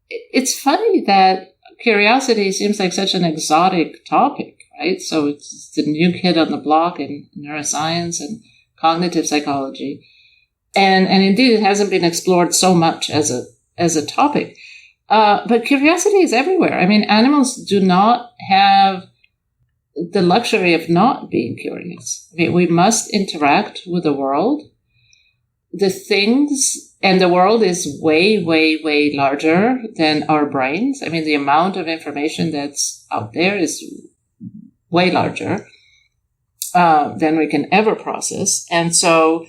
it's funny that curiosity seems like such an exotic topic, right? So it's the new kid on the block in neuroscience and cognitive psychology. And indeed, it hasn't been explored so much as a topic. But curiosity is everywhere. I mean, animals do not have the luxury of not being curious. I mean, we must interact with the world. The things and the world is way, way, way larger than our brains. I mean, the amount of information that's out there is way larger than we can ever process. And so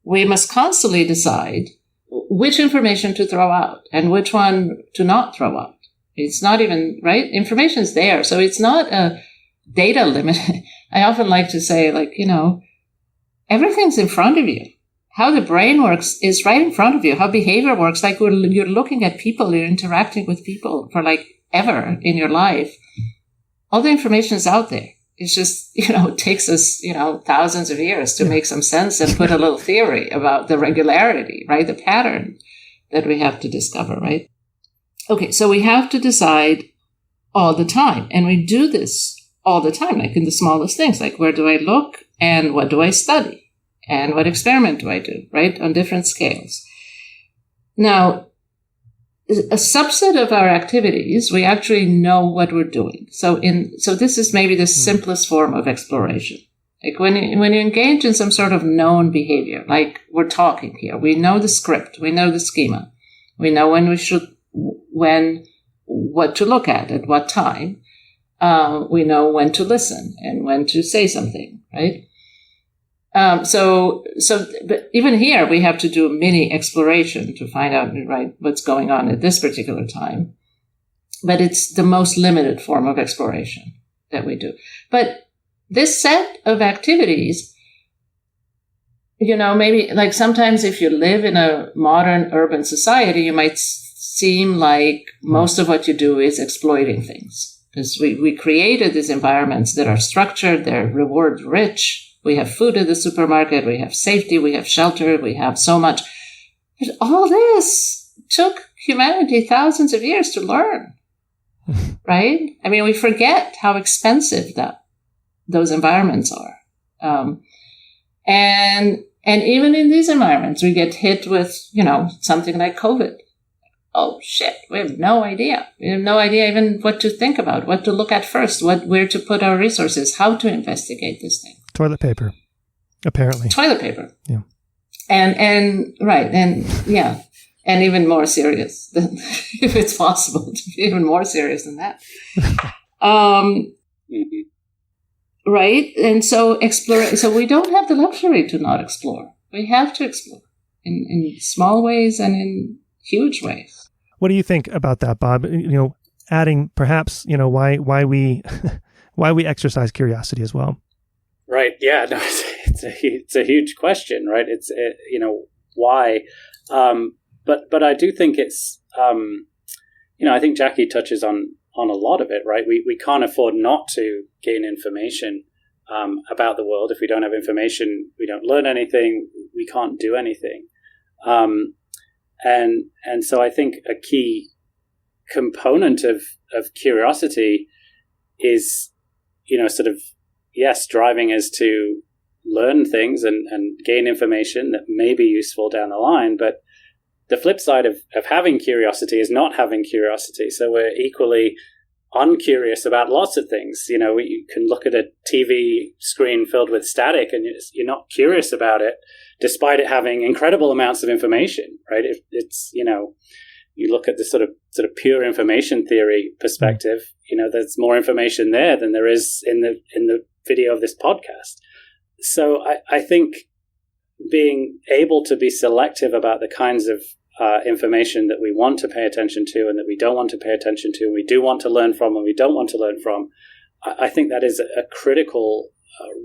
we must constantly decide which information to throw out and which one to not throw out. It's not even, right? Information is there. So it's not a data limit. I often like to say, everything's in front of you. How the brain works is right in front of you. How behavior works, you're looking at people, you're interacting with people for ever in your life. All the information is out there. It's just, it takes us, thousands of years to make some sense and put a little theory about the regularity, right? The pattern that we have to discover, right? Okay, so we have to decide all the time. And we do this all the time, in the smallest things, where do I look and what do I study? And what experiment do I do, right? On different scales. Now, a subset of our activities, we actually know what we're doing. So this is maybe the simplest form of exploration. When you engage in some sort of known behavior, like we're talking here, we know the script, we know the schema, we know what to look at what time, we know when to listen and when to say something, right? But even here, we have to do mini exploration to find out, right, what's going on at this particular time. But it's the most limited form of exploration that we do. But this set of activities, maybe sometimes if you live in a modern urban society, you might seem like most of what you do is exploiting things. Because we created these environments that are structured, they're reward rich. We have food at the supermarket, we have safety, we have shelter, we have so much. But all this took humanity thousands of years to learn, right? I mean, we forget how expensive those environments are. And even in these environments, we get hit with, something like COVID. Oh, shit, we have no idea. We have no idea even what to think about, what to look at first, where to put our resources, how to investigate this thing. Toilet paper, apparently. Toilet paper. Yeah. And yeah. And even more serious than, if it's possible to be even more serious than that. Right? And so so we don't have the luxury to not explore. We have to explore in small ways and in huge ways. What do you think about that, Bob? Adding perhaps, why we exercise curiosity as well. Right. Yeah. No, it's a huge question, right? It's why, but I do think it's I think Jackie touches on a lot of it, right? We can't afford not to gain information about the world. If we don't have information, we don't learn anything. We can't do anything. And so I think a key component of curiosity is, driving us to learn things and gain information that may be useful down the line. But the flip side of having curiosity is not having curiosity. So we're equally uncurious about lots of things. You can look at a TV screen filled with static and you're not curious about it, despite it having incredible amounts of information, right? It's you look at the sort of pure information theory perspective, there's more information there than there is in the video of this podcast. So I think being able to be selective about the kinds of information that we want to pay attention to and that we don't want to pay attention to, and we do want to learn from and we don't want to learn from, I think that is a critical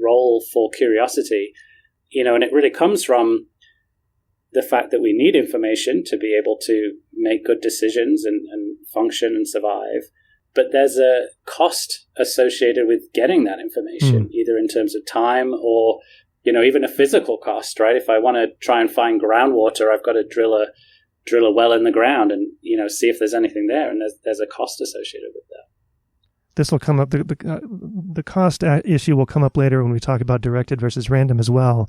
role for curiosity, and it really comes from the fact that we need information to be able to make good decisions and function and survive. But there's a cost associated with getting that information, either in terms of time or, even a physical cost, right? If I want to try and find groundwater, I've got to drill a well in the ground and, see if there's anything there. And there's a cost associated with that. This will come up, the cost issue will come up later when we talk about directed versus random as well.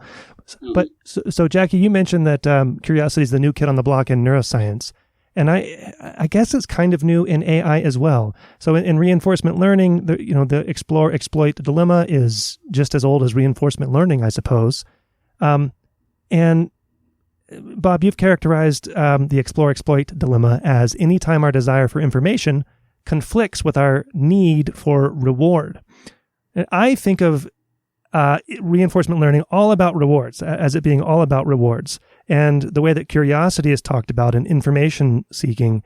But so Jackie, you mentioned that curiosity is the new kid on the block in neuroscience. And I guess it's kind of new in AI as well. So in reinforcement learning, the explore-exploit dilemma is just as old as reinforcement learning, I suppose. And Bob, you've characterized the explore-exploit dilemma as any time our desire for information conflicts with our need for reward. And I think of reinforcement learning all about rewards, as it being all about rewards. And the way that curiosity is talked about in information seeking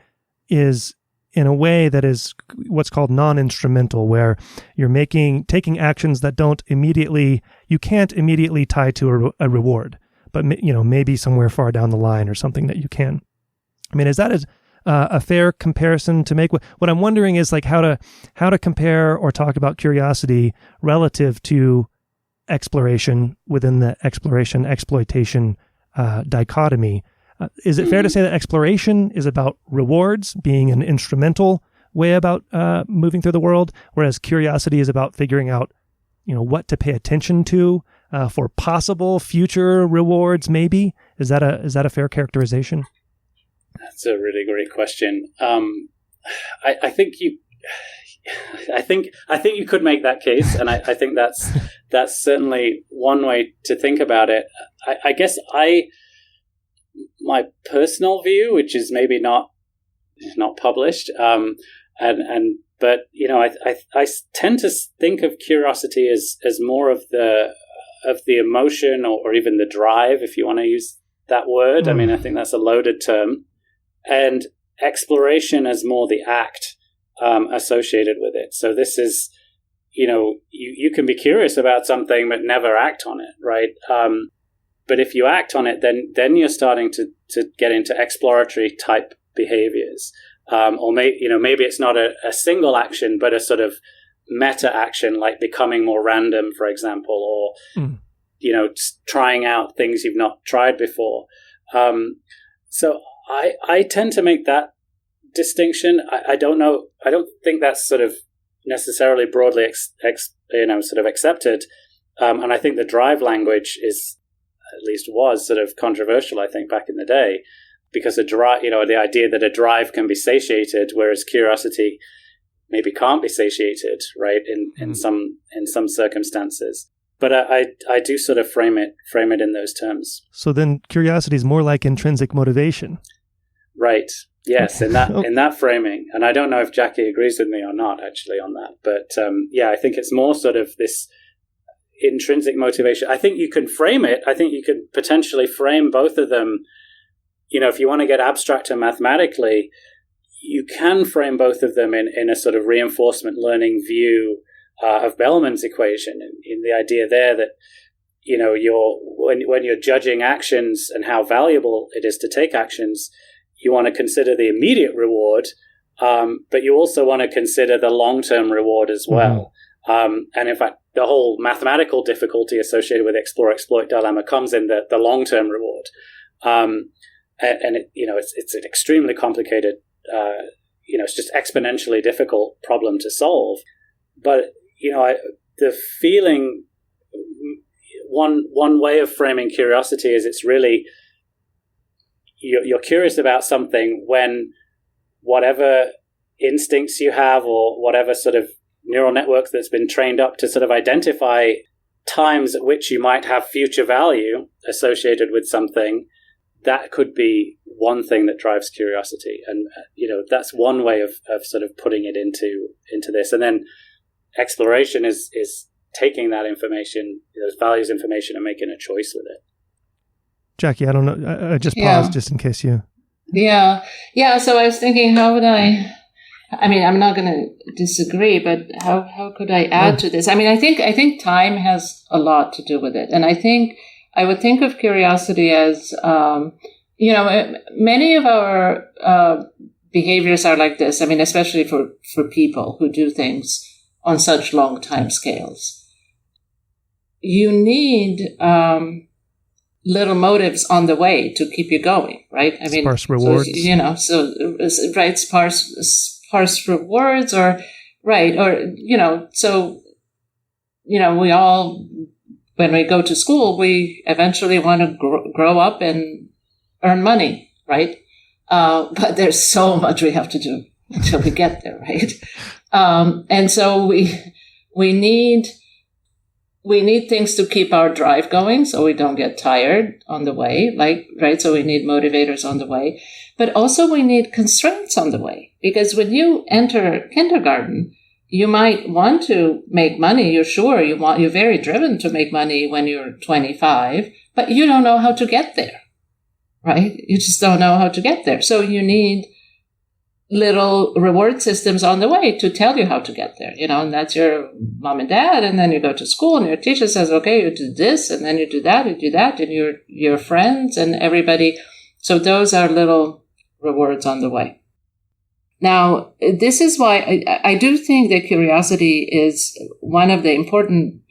is in a way that is what's called non-instrumental, where you're taking actions that you can't immediately tie to a reward, but maybe somewhere far down the line or something that you can. I mean, is that a fair comparison to make? What I'm wondering is how to compare or talk about curiosity relative to exploration within the exploration-exploitation dichotomy. Is it fair to say that exploration is about rewards, being an instrumental way about moving through the world, whereas curiosity is about figuring out, what to pay attention to for possible future rewards? Maybe is that a fair characterization? That's a really great question. I think you could make that case, and I think that's certainly one way to think about it. I guess my personal view, which is maybe not published, but I tend to think of curiosity as more of the emotion or even the drive, if you want to use that word. I mean, I think that's a loaded term, and exploration as more the act associated with it. So this is, you can be curious about something but never act on it, right? But if you act on it, then you're starting to get into exploratory type behaviors, or maybe it's not a single action, but a sort of meta action, like becoming more random, for example, or trying out things you've not tried before. So I tend to make that distinction. I don't know. I don't think that's sort of necessarily broadly sort of accepted. And I think the drive language was sort of controversial, I think, back in the day, because the idea that a drive can be satiated, whereas curiosity maybe can't be satiated, right? In some circumstances. But I do sort of frame it in those terms. So then curiosity is more like intrinsic motivation. Right. Yes, in that framing. And I don't know if Jackie agrees with me or not, actually, on that. But I think it's more sort of this intrinsic motivation. I think you can frame it. I think you could potentially frame both of them. If you want to get abstract and mathematically, you can frame both of them in a sort of reinforcement learning view of Bellman's equation, in the idea there that, when you're judging actions and how valuable it is to take actions, you want to consider the immediate reward, but you also want to consider the long-term reward as well. And in fact, the whole mathematical difficulty associated with explore-exploit dilemma comes in the long-term reward. And it's an extremely complicated, it's just exponentially difficult problem to solve. But, the feeling, one way of framing curiosity is it's really, you're curious about something when whatever instincts you have or whatever sort of neural network that's been trained up to sort of identify times at which you might have future value associated with something, that could be one thing that drives curiosity. And, that's one way of sort of putting it into this. And then exploration is taking that information, those values information, and making a choice with it. Jackie, I don't know. I just paused just in case you... Yeah. So I was thinking, how would I mean, I'm not going to disagree, but how could I add to this? I mean, I think time has a lot to do with it. And I think I would think of curiosity as, many of our behaviors are like this. I mean, especially for people who do things on such long time scales. You need little motives on the way to keep you going, right? I mean, sparse rewards. Sparse rewards, we all, when we go to school, we eventually want to grow up and earn money, right? But there's so much we have to do until we get there, right? And so we need things to keep our drive going so we don't get tired on the way, so we need motivators on the way. But also we need constraints on the way, because when you enter kindergarten, you might want to make money. You're very driven to make money when you're 25, but you don't know how to get there, right? You just don't know how to get there. So you need little reward systems on the way to tell you how to get there, and that's your mom and dad. And then you go to school and your teacher says, okay, you do this, and then you do that, and your friends and everybody. So those are little rewards on the way. Now, this is why I do think that curiosity is one of the importance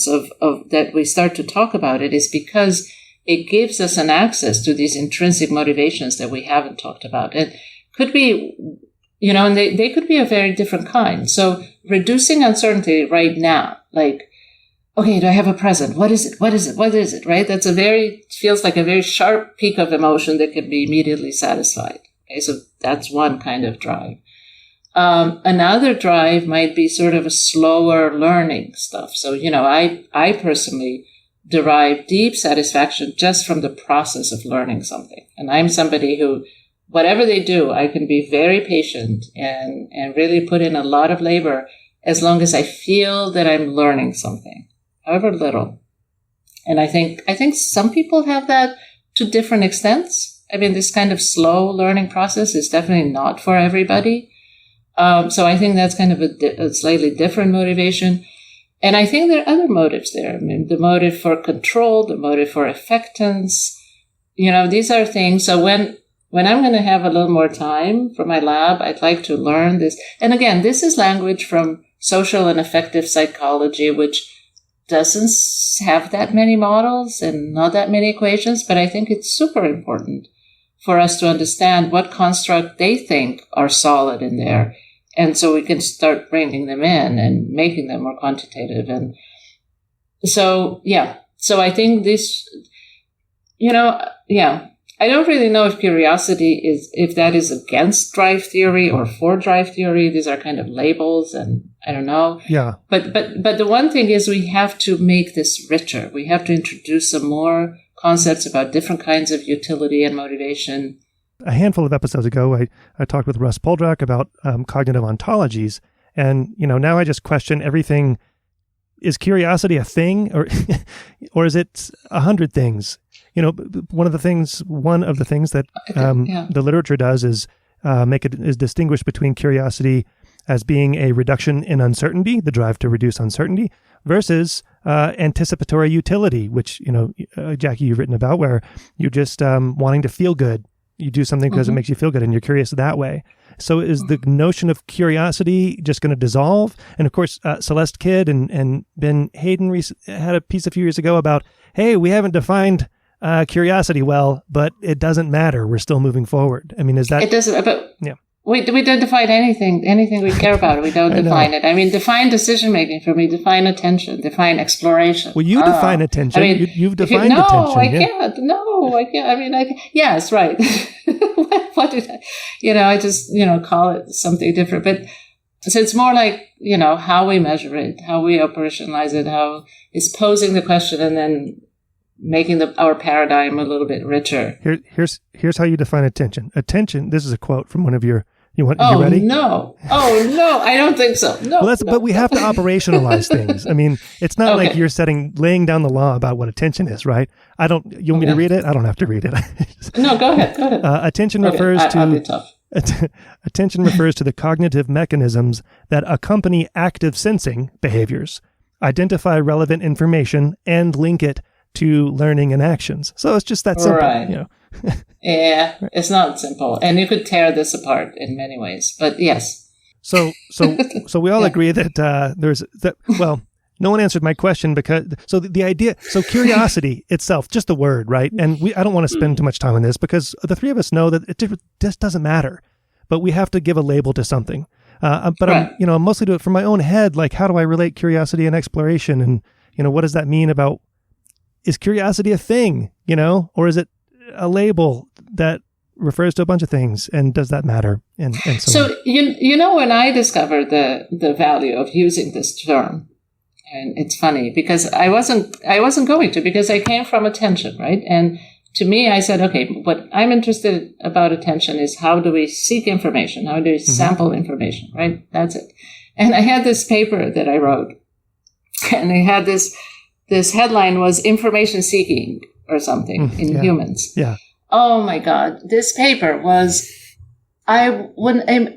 of that we start to talk about it, is because it gives us an access to these intrinsic motivations that we haven't talked about. It could be, and they could be a very different kind. So reducing uncertainty right now, like, okay, do I have a present? What is it? What is it? What is it? Right? Feels like a very sharp peak of emotion that can be immediately satisfied. Okay, so that's one kind of drive. Another drive might be sort of a slower learning stuff. So, I personally derive deep satisfaction just from the process of learning something. And I'm somebody who, whatever they do, I can be very patient and really put in a lot of labor as long as I feel that I'm learning something, however little. And I think some people have that to different extents. I mean, this kind of slow learning process is definitely not for everybody. So I think that's kind of a slightly different motivation. And I think there are other motives there. I mean, the motive for control, the motive for affectance, these are things. So when I'm going to have a little more time for my lab, I'd like to learn this. And again, this is language from social and affective psychology, which doesn't have that many models and not that many equations, but I think it's super important for us to understand what construct they think are solid in there. And so we can start bringing them in and making them more quantitative. And so, so I think this, I don't really know if curiosity if that is against drive theory or for drive theory. These are kind of labels, and I don't know. Yeah. But the one thing is we have to make this richer. We have to introduce some more concepts about different kinds of utility and motivation. A handful of episodes ago, I talked with Russ Poldrack about cognitive ontologies. And, now I just question everything. Is curiosity a thing or is it 100 things? One of the things that the literature does is distinguish between curiosity as being a reduction in uncertainty, the drive to reduce uncertainty, versus anticipatory utility, which, Jackie, you've written about, where you're just wanting to feel good. You do something because it makes you feel good and you're curious that way. So is the notion of curiosity just going to dissolve? And of course, Celeste Kidd and Ben Hayden had a piece a few years ago about, hey, we haven't defined curiosity well, but it doesn't matter. We're still moving forward. I mean, is that... It doesn't, but yeah. We don't define anything we care about. We don't define it. I mean, define decision-making for me, define attention, define exploration. Well, you define attention. I mean, you've defined attention. No, I can't. I mean, yes, right. what did I, I just, call it something different. But so it's more like, how we measure it, how we operationalize it, how it's posing the question and then making our paradigm a little bit richer. Here's how you define attention. Attention. This is a quote from one of your. You Oh, ready? No. Oh, no, I don't think so. No. Well, no. But we have to operationalize things. I mean, it's not like you're laying down the law about what attention is, right? You want me to read it? I don't have to read it. No, go ahead. Attention refers to... I'll be tough. Attention refers to the cognitive mechanisms that accompany active sensing behaviors, identify relevant information, and link it to learning and actions. So it's just that simple. Right. Yeah, it's not simple. And you could tear this apart in many ways. But yes. So we all agree that no one answered my question because the idea, curiosity itself, just the word, right? And I don't want to spend too much time on this because the three of us know that it just doesn't matter, but we have to give a label to something. But right. I'm mostly do it from my own head. Like, how do I relate curiosity and exploration? And, what does that mean about, is curiosity a thing, or is it a label that refers to a bunch of things, and does that matter? And so on. When I discovered the value of using this term, and it's funny because I wasn't going to, because I came from attention, right? And to me, I said, okay, what I'm interested about attention is how do we seek information? How do we sample information, right? That's it. And I had this paper that I wrote, and I had this headline was information seeking or something in humans. Yeah. Oh my God. This paper was, I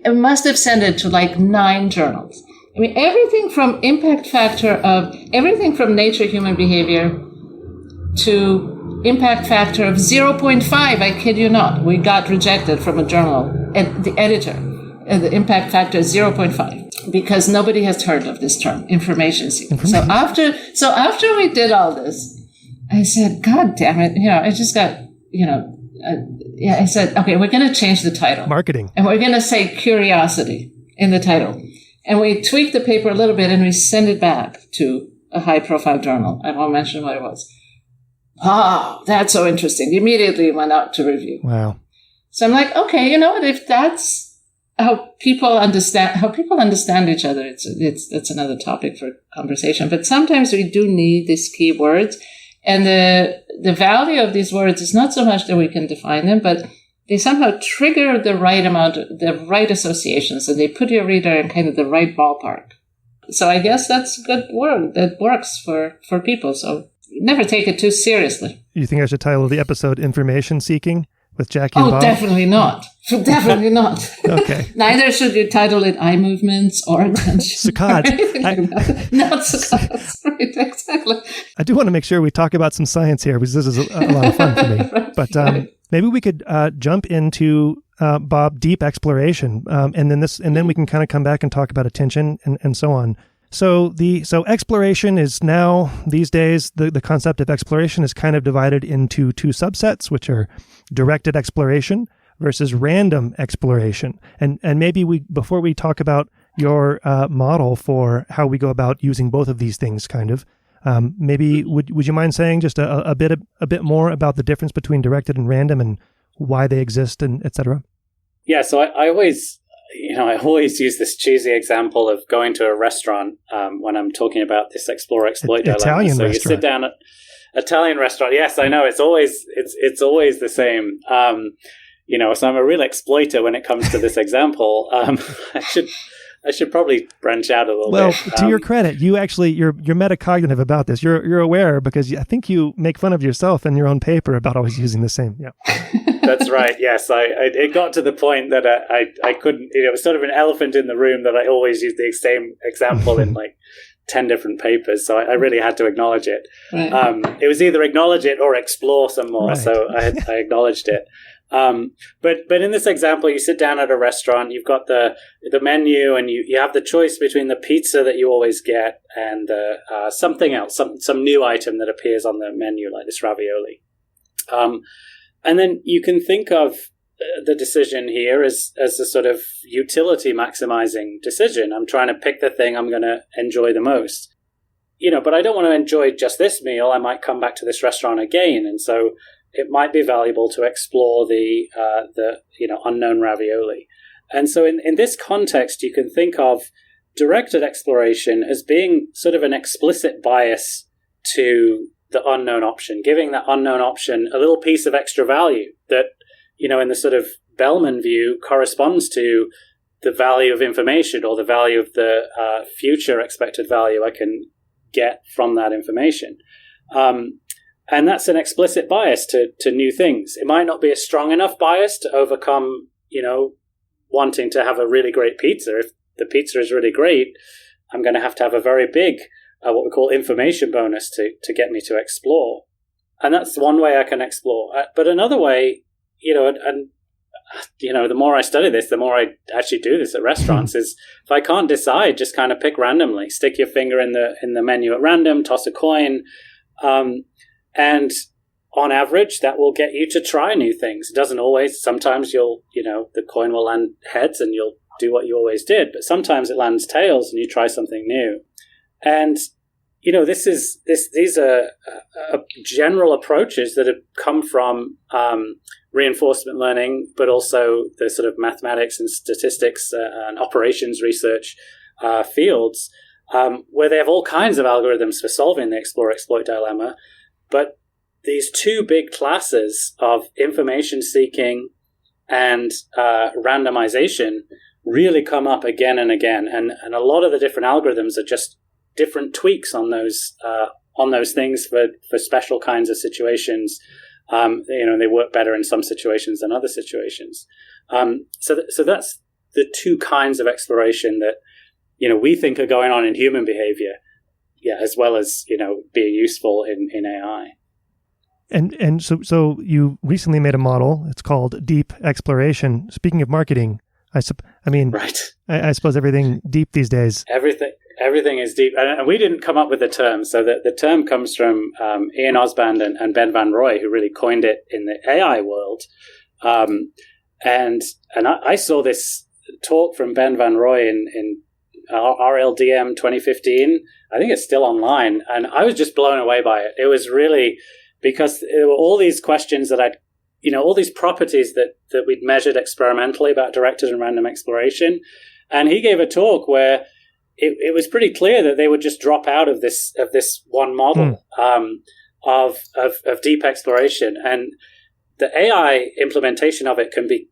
must have sent it to like 9 journals. I mean, everything from impact factor of everything from Nature Human Behavior to impact factor of 0.5. I kid you not. We got rejected from a journal, and the editor, the impact factor is 0.5 because nobody has heard of this term, information seeking. So after we did all this, I said, God damn it. I just got, I said, okay, we're going to change the title. Marketing. And we're going to say curiosity in the title. And we tweaked the paper a little bit and we sent it back to a high-profile journal. I won't mention what it was. Oh, that's so interesting. Immediately went out to review. Wow. So I'm like, okay, you know what? If that's how people understand each other, it's another topic for conversation. But sometimes we do need these key words. And the value of these words is not so much that we can define them, but they somehow trigger the right associations, and they put your reader in kind of the right ballpark. So I guess that's a good word that works for people. So never take it too seriously. You think I should title the episode Information Seeking with Jackie and Bob? Definitely not. Definitely not. Okay. Neither should you title it eye movements or attention. Saccade. Not saccade. Right, exactly. I do want to make sure we talk about some science here because this is a lot of fun for me. But maybe we could jump into Bob, deep exploration, and then we can kind of come back and talk about attention and so on. So exploration is now, these days, the concept of exploration is kind of divided into 2 subsets, which are directed exploration versus random exploration. And maybe before we talk about your model for how we go about using both of these things, kind of, maybe would you mind saying just a bit more about the difference between directed and random and why they exist and et cetera? Yeah, so I always use this cheesy example of going to a restaurant when I'm talking about this explore-exploit dilemma. Italian so restaurant. You sit down at Italian restaurant. Yes, I know. It's always the same. So I'm a real exploiter when it comes to this example. I should probably branch out a little bit. Well, to your credit, you're metacognitive about this. You're aware because I think you make fun of yourself in your own paper about always using the same. Yeah. That's right. Yes, it got to the point that I couldn't. It was sort of an elephant in the room that I always use the same example in like 10 different papers. So I really had to acknowledge it. Right. It was either acknowledge it or explore some more. Right. So I acknowledged it. But in this example, you sit down at a restaurant, you've got the menu, and you have the choice between the pizza that you always get and something else, some new item that appears on the menu, like this ravioli. And then you can think of the decision here as a sort of utility maximizing decision. I'm trying to pick the thing I'm going to enjoy the most. But I don't want to enjoy just this meal. I might come back to this restaurant again, and so it might be valuable to explore the unknown ravioli. And so in this context, you can think of directed exploration as being sort of an explicit bias to the unknown option, giving that unknown option a little piece of extra value that, in the sort of Bellman view, corresponds to the value of information or the value of the future expected value I can get from that information. And that's an explicit bias to new things. It might not be a strong enough bias to overcome, wanting to have a really great pizza. If the pizza is really great, I'm going to have a very big, what we call information bonus to get me to explore. And that's one way I can explore. But another way, the more I study this, the more I actually do this at restaurants, is if I can't decide, just kind of pick randomly, stick your finger in the menu at random, toss a coin. And on average, that will get you to try new things. It doesn't always. Sometimes the coin will land heads and you'll do what you always did. But sometimes it lands tails and you try something new. And, these are general approaches that have come from reinforcement learning, but also the sort of mathematics and statistics and operations research fields, where they have all kinds of algorithms for solving the explore-exploit dilemma. But these two big classes of information seeking and randomization really come up again and again. And a lot of the different algorithms are just different tweaks on those things for special kinds of situations. They work better in some situations than other situations. So that's the two kinds of exploration that, we think are going on in human behavior. Yeah, as well as, being useful in AI. And so you recently made a model. It's called Deep Exploration. Speaking of marketing, right. I suppose everything deep these days. Everything is deep. And we didn't come up with the term. So the term comes from Ian Osband and Ben Van Roy, who really coined it in the AI world. And I saw this talk from Ben Van Roy in RLDM 2015. I think it's still online. And I was just blown away by it. It was really because there were all these questions that all these properties that we'd measured experimentally about directed and random exploration. And he gave a talk where it was pretty clear that they would just drop out of this one model of deep exploration. And the AI implementation of it can be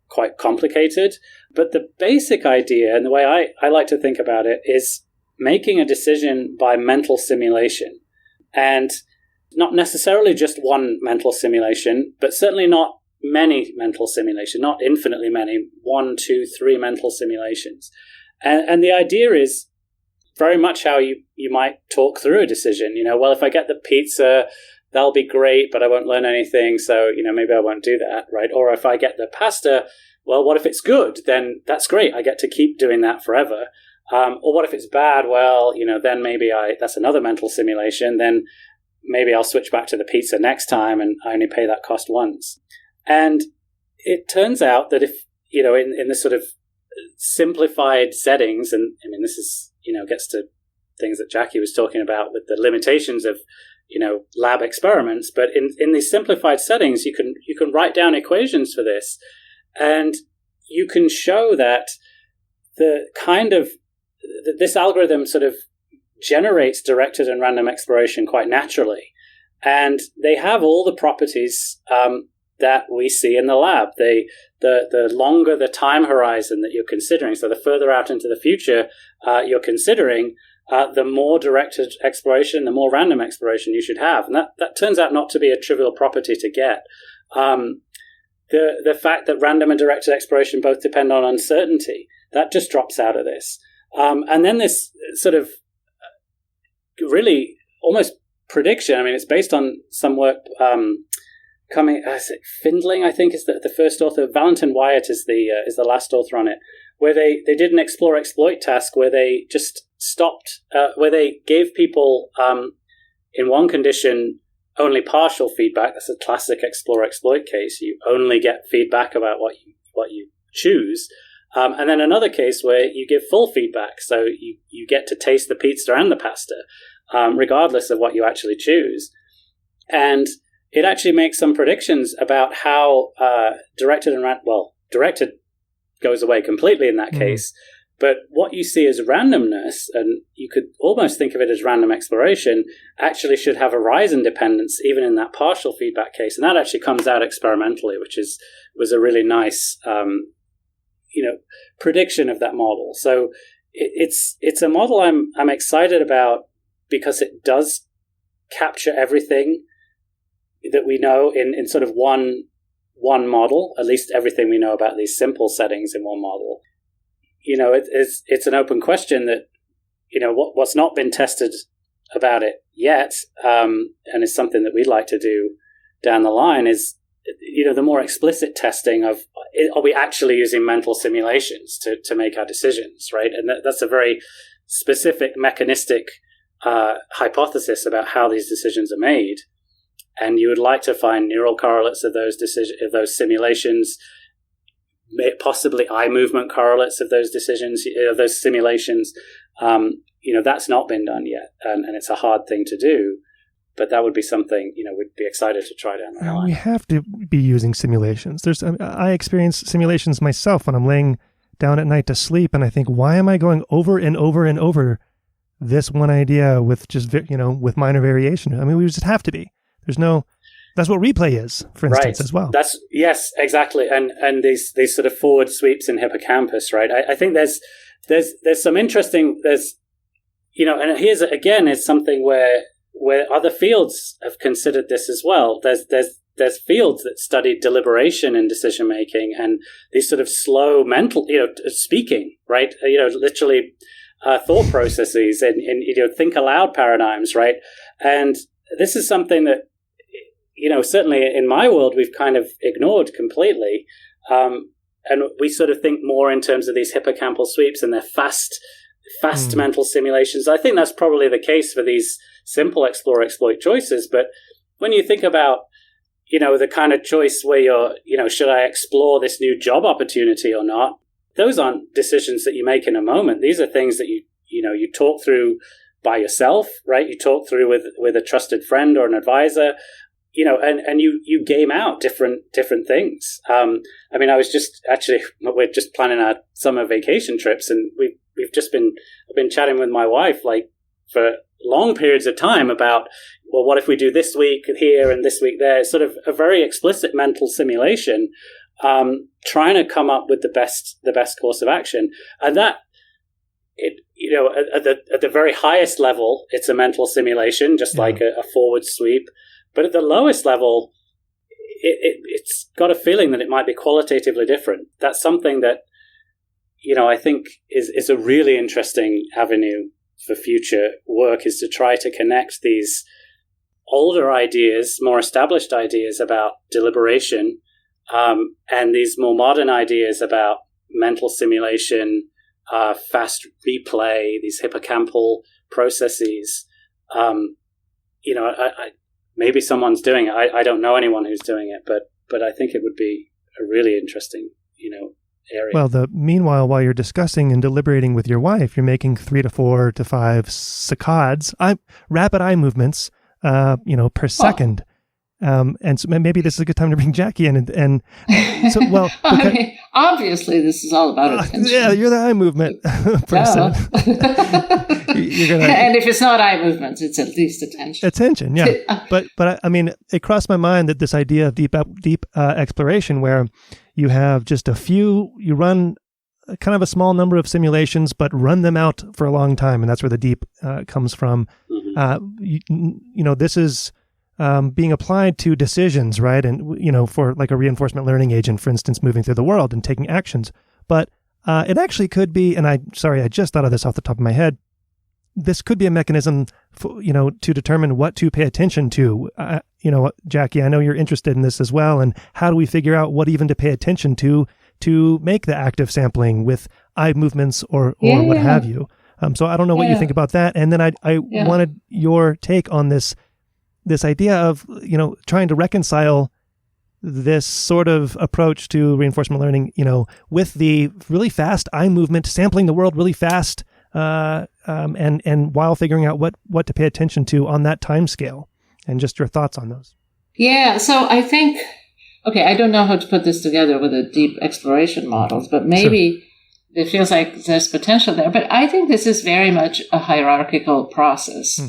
quite complicated. But the basic idea, and the way I like to think about it, is making a decision by mental simulation. And not necessarily just one mental simulation, but certainly not many mental simulations, not infinitely many, 1, 2, 3 mental simulations. And the idea is very much how you might talk through a decision. Well, if I get the pizza, that'll be great, but I won't learn anything, so, maybe I won't do that, right? Or if I get the pasta, well, what if it's good? Then that's great. I get to keep doing that forever. Or what if it's bad? Well, then maybe that's another mental simulation. Then maybe I'll switch back to the pizza next time and I only pay that cost once. And it turns out that if, in this sort of simplified settings, and this is, gets to things that Jackie was talking about with the limitations of, lab experiments, but in these simplified settings, you can write down equations for this, and you can show that this algorithm sort of generates directed and random exploration quite naturally. And they have all the properties that we see in the lab. The longer the time horizon that you're considering, so the further out into the future you're considering, the more directed exploration, the more random exploration you should have. And that turns out not to be a trivial property to get. The fact that random and directed exploration both depend on uncertainty, that just drops out of this. And then this sort of really almost prediction, it's based on some work Findling, I think, is the first author. Valentin Wyatt is the last author on it, where they did an explore-exploit task where they just stopped, where they gave people in one condition only partial feedback. That's a classic explore-exploit case. You only get feedback about what you choose. And then another case where you give full feedback, so you get to taste the pizza and the pasta, regardless of what you actually choose. And it actually makes some predictions about how directed goes away completely in that case, But what you see as randomness, and you could almost think of it as random exploration, actually should have horizon dependence even in that partial feedback case. And that actually comes out experimentally, which was a really nice prediction of that model. So it's a model I'm excited about because it does capture everything that we know in sort of one model, at least everything we know about these simple settings in one model. It's an open question that, what's not been tested about it yet, and it's something that we'd like to do down the line is, the more explicit testing of, are we actually using mental simulations to make our decisions, right? And that's a very specific mechanistic hypothesis about how these decisions are made. And you would like to find neural correlates of those those simulations, possibly eye movement correlates of those decisions, of those simulations. That's not been done yet, and it's a hard thing to do. But that would be something, we'd be excited to try down the line. We have to be using simulations. I experience simulations myself when I'm laying down at night to sleep, and I think, why am I going over and over and over this one idea with just, with minor variation? I mean, we just have to be. That's what replay is, for instance, as well. Yes, exactly. And these sort of forward sweeps in hippocampus, right? I think there's some interesting, and here's again is something where other fields have considered this as well. There's fields that study deliberation in decision making and these sort of slow mental, speaking, right? Literally thought processes and think aloud paradigms, right? And this is something that, certainly in my world, we've kind of ignored completely. And we sort of think more in terms of these hippocampal sweeps and their fast mental simulations. I think that's probably the case for these simple explore-exploit choices. But when you think about, the kind of choice where you're, should I explore this new job opportunity or not? Those aren't decisions that you make in a moment. These are things that you talk through by yourself, right? You talk through with a trusted friend or an advisor, and you game out different things. I was we're just planning our summer vacation trips, and I've been chatting with my wife for long periods of time about, well, what if we do this week here and this week there? It's sort of a very explicit mental simulation, trying to come up with the best course of action, and that. At the very highest level, it's a mental simulation, just like a forward sweep. But at the lowest level, it's got a feeling that it might be qualitatively different. That's something that, I think is a really interesting avenue for future work, is to try to connect these older ideas, more established ideas about deliberation, and these more modern ideas about mental simulation, fast replay, these hippocampal processes. Maybe someone's doing it. I don't know anyone who's doing it, but I think it would be a really interesting, area. Well, meanwhile, while you're discussing and deliberating with your wife, you're making 3 to 4 to 5 saccades, rapid eye movements, per second. And so maybe this is a good time to bring Jackie in. And so, well, because, obviously this is all about attention. Yeah, you're the eye movement person. And if it's not eye movements, it's at least attention. Attention, yeah. But it crossed my mind that this idea of deep exploration, where you have just you run kind of a small number of simulations, but run them out for a long time, and that's where the deep comes from. Mm-hmm. This is being applied to decisions, right? And, for like a reinforcement learning agent, for instance, moving through the world and taking actions. But it actually could be, and I just thought of this off the top of my head, this could be a mechanism for, to determine what to pay attention to. Jackie, I know you're interested in this as well. And how do we figure out what even to pay attention to make the active sampling with eye movements or what have you? So I don't know what you think about that. And then I wanted your take on this idea of, trying to reconcile this sort of approach to reinforcement learning, with the really fast eye movement, sampling the world really fast, and while figuring out what to pay attention to on that time scale, and just your thoughts on those. Yeah. So I think, I don't know how to put this together with a deep exploration models, but maybe It feels like there's potential there. But I think this is very much a hierarchical process.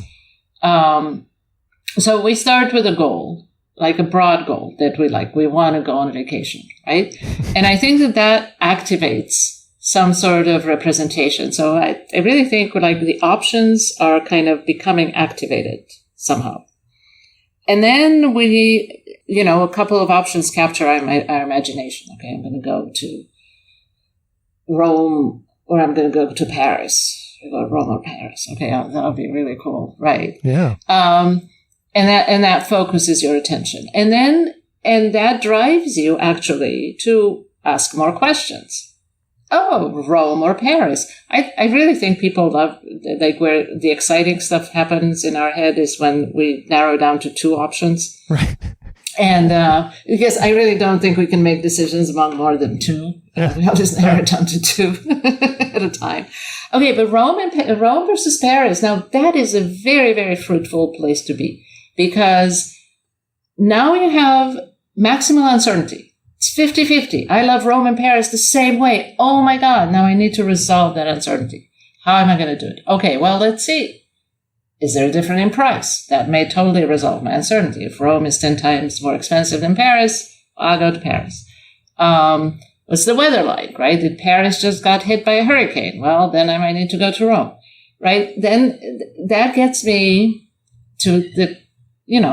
So we start with a goal, like a broad goal that we want to go on vacation, right? And I think that activates some sort of representation. So I really think the options are kind of becoming activated somehow. And then a couple of options capture our imagination. Okay, I'm going to go to Rome, or I'm going to go to Paris. I go to Rome or Paris. Okay, that'll be really cool, right? Yeah. And that focuses your attention, and that drives you actually to ask more questions. Oh, Rome or Paris. I really think people love, where the exciting stuff happens in our head is when we narrow down to two options. Right. And because I really don't think we can make decisions among more than two. We always narrow it down to two at a time. Okay, but Rome versus Paris. Now, that is a very, very fruitful place to be, because now you have maximal uncertainty. It's 50-50. I love Rome and Paris the same way. Oh my God, now I need to resolve that uncertainty. How am I going to do it? Okay, well, let's see. Is there a difference in price? That may totally resolve my uncertainty. If Rome is 10 times more expensive than Paris, I'll go to Paris. What's the weather like, right? Did Paris just got hit by a hurricane? Well, then I might need to go to Rome, right? Then that gets me to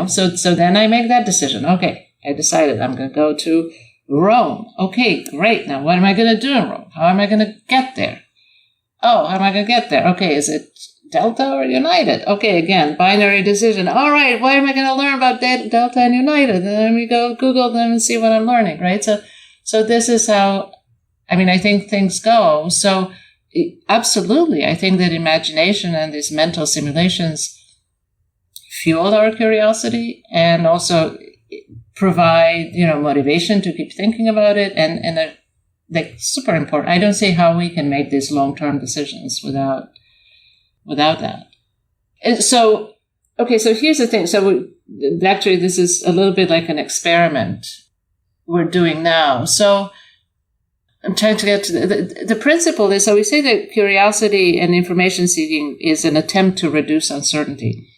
so then I make that decision. Okay, I decided I'm going to go to Rome. Okay, great. Now, what am I going to do in Rome? How am I going to get there? Oh, how am I going to get there? Okay, is it Delta or United? Okay, again, binary decision. All right, what am I going to learn about Delta and United? And then we go Google them and see what I'm learning, right? So this is how, I think things go. So absolutely, I think that imagination and these mental simulations fuel our curiosity and also provide, motivation to keep thinking about it, and they're super important. I don't see how we can make these long-term decisions without that. And so here's the thing. So actually, this is a little bit like an experiment we're doing now. So I'm trying to get to the principle is, so we say that curiosity and information seeking is an attempt to reduce uncertainty.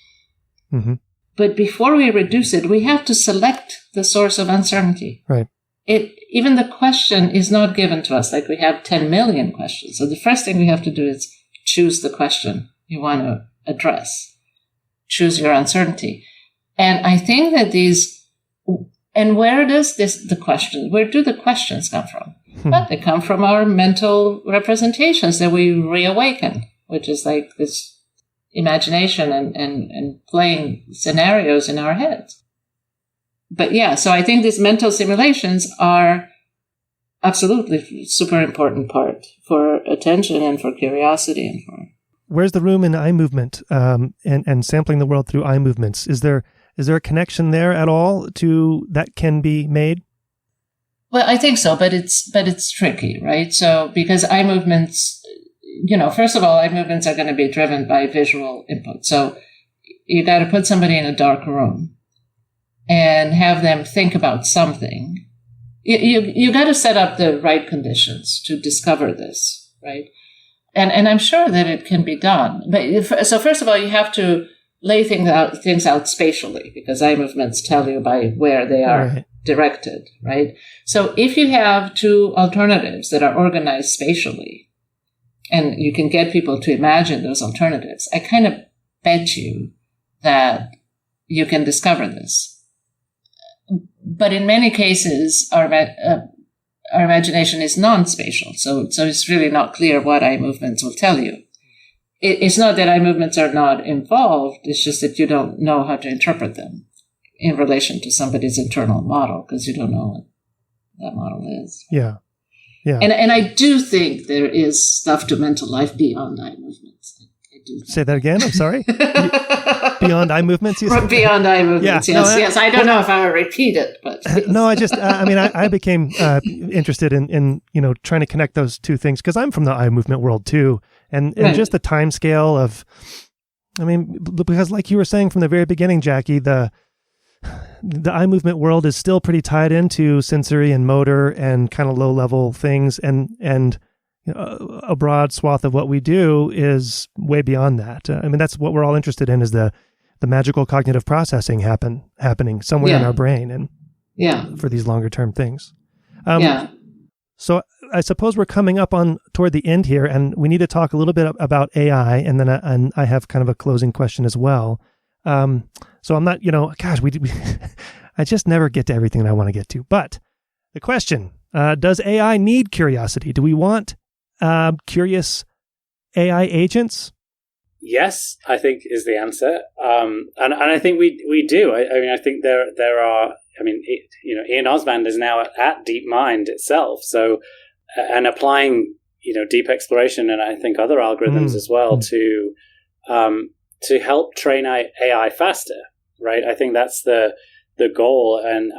Mm-hmm. But before we reduce it, we have to select the source of uncertainty. Right. Even the question is not given to us. Like we have 10 million questions. So the first thing we have to do is choose the question you want to address. Choose your uncertainty. And I think that where do the questions come from? Well, they come from our mental representations that we reawaken, which is like this imagination and playing scenarios in our heads. But yeah, so I think these mental simulations are absolutely super important part for attention and for curiosity and for... Where's the room in eye movement and sampling the world through eye movements? Is there a connection there at all to that can be made? Well, I think so, but it's tricky, right? So because eye movements, first of all, eye movements are going to be driven by visual input. So you got to put somebody in a dark room and have them think about something. You got to set up the right conditions to discover this, right? And I'm sure that it can be done. But so first of all, you have to lay things out spatially, because eye movements tell you by where they are directed, right? So if you have two alternatives that are organized spatially, and you can get people to imagine those alternatives, I kind of bet you that you can discover this. But in many cases, our imagination is non-spatial, so it's really not clear what eye movements will tell you. It's not that eye movements are not involved, it's just that you don't know how to interpret them in relation to somebody's internal model, because you don't know what that model is. Yeah. Yeah. And I do think there is stuff to mental life beyond eye movements. I do think. Say that again, I'm sorry? Beyond eye movements, you said? Beyond eye movements, yes. I don't know if I will repeat it, but... No, I became interested in trying to connect those two things, because I'm from the eye movement world too. And just the time scale of, because like you were saying from the very beginning, Jackie, the eye movement world is still pretty tied into sensory and motor and kind of low level things. And a broad swath of what we do is way beyond that. I mean, that's what we're all interested in, is the magical cognitive processing happening somewhere in our brain, and for these longer term things. So I suppose we're coming up toward the end here, and we need to talk a little bit about AI, and then I have kind of a closing question as well. So I'm not, I just never get to everything that I want to get to. But the question, does AI need curiosity? Do we want curious AI agents? Yes, I think is the answer. And I think we do. I mean, I think there are, Ian Osband is now at DeepMind itself. So, and applying, deep exploration and I think other algorithms as well to help train AI faster, right? I think that's the goal. And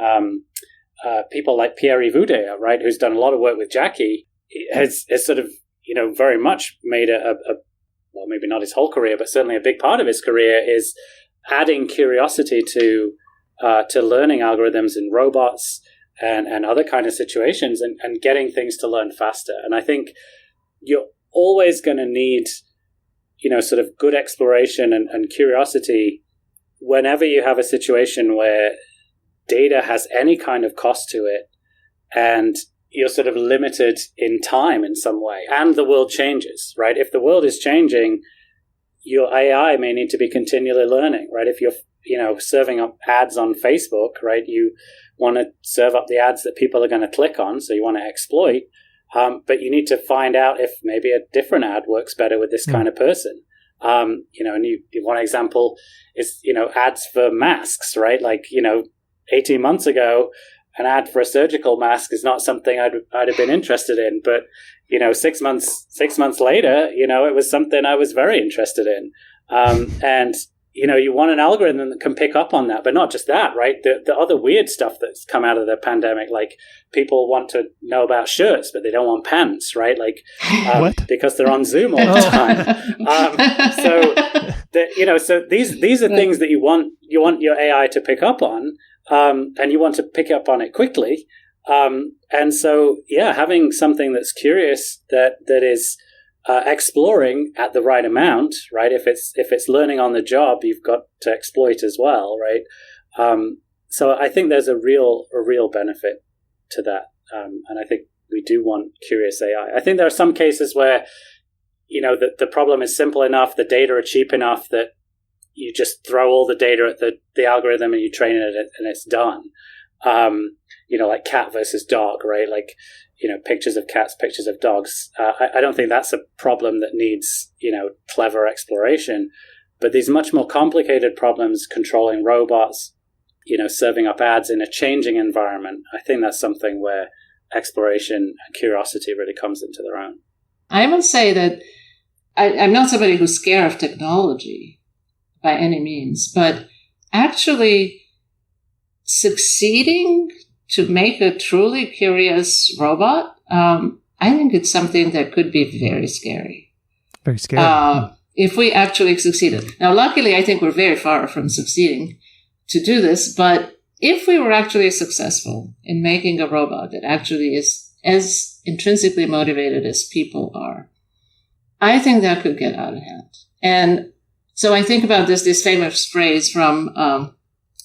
people like Pierre-Yves Oudéa, right, who's done a lot of work with Jackie, has sort of, very much made well, maybe not his whole career, but certainly a big part of his career is adding curiosity to learning algorithms in robots and other kind of situations and getting things to learn faster. And I think you're always going to need, sort of good exploration and curiosity whenever you have a situation where data has any kind of cost to it and you're sort of limited in time in some way, and the world changes, right? If the world is changing, your AI may need to be continually learning, right? If you're, serving up ads on Facebook, right, you want to serve up the ads that people are going to click on, so you want to exploit, but you need to find out if maybe a different ad works better with this kind of person. And one example is, ads for masks, right? Like, 18 months ago, an ad for a surgical mask is not something I'd have been interested in. But, 6 months later, it was something I was very interested in. And, you want an algorithm that can pick up on that, but not just that, right? The other weird stuff that's come out of the pandemic, like people want to know about shirts, but they don't want pants, right? Like, because they're on Zoom all the time. So these are things that you want your AI to pick up on. And you want to pick up on it quickly. And so, having something that's curious, that is exploring at the right amount, right? If it's learning on the job, you've got to exploit as well, right? So I think there's a real benefit to that. And I think we do want curious AI. I think there are some cases where, the problem is simple enough, the data are cheap enough that you just throw all the data at the algorithm and you train it and it's done. Like cat versus dog, right? Like, pictures of cats, pictures of dogs. I don't think that's a problem that needs, clever exploration. But these much more complicated problems, controlling robots, serving up ads in a changing environment, I think that's something where exploration and curiosity really comes into their own. I must say that I'm not somebody who's scared of technology by any means, but actually succeeding to make a truly curious robot, I think it's something that could be very scary. Very scary. If we actually succeeded. Now, luckily, I think we're very far from succeeding to do this, but if we were actually successful in making a robot that actually is as intrinsically motivated as people are, I think that could get out of hand. And so I think about this famous phrase from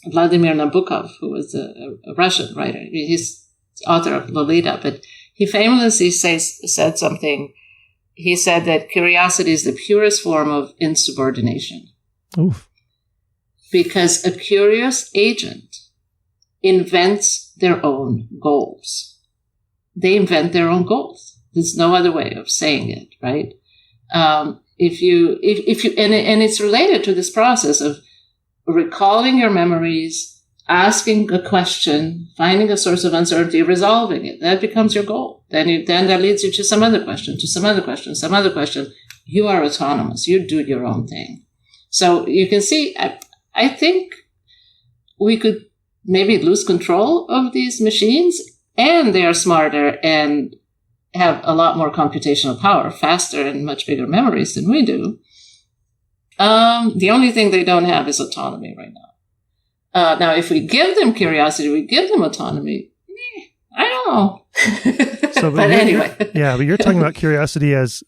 Vladimir Nabokov, who was a Russian writer. He's author of Lolita, but he famously said something. He said that curiosity is the purest form of insubordination. Oof. Because a curious agent invents their own goals. They invent their own goals. There's no other way of saying it, right? And it's related to this process of recalling your memories, asking a question, finding a source of uncertainty, resolving it. That becomes your goal. Then that leads you to some other question, to some other question, some other question. You are autonomous. You do your own thing. So you can see, I think we could maybe lose control of these machines, and they are smarter and have a lot more computational power, faster and much bigger memories than we do. The only thing they don't have is autonomy right now. Now, if we give them curiosity, we give them autonomy, I don't know. But anyway. But you're talking about curiosity as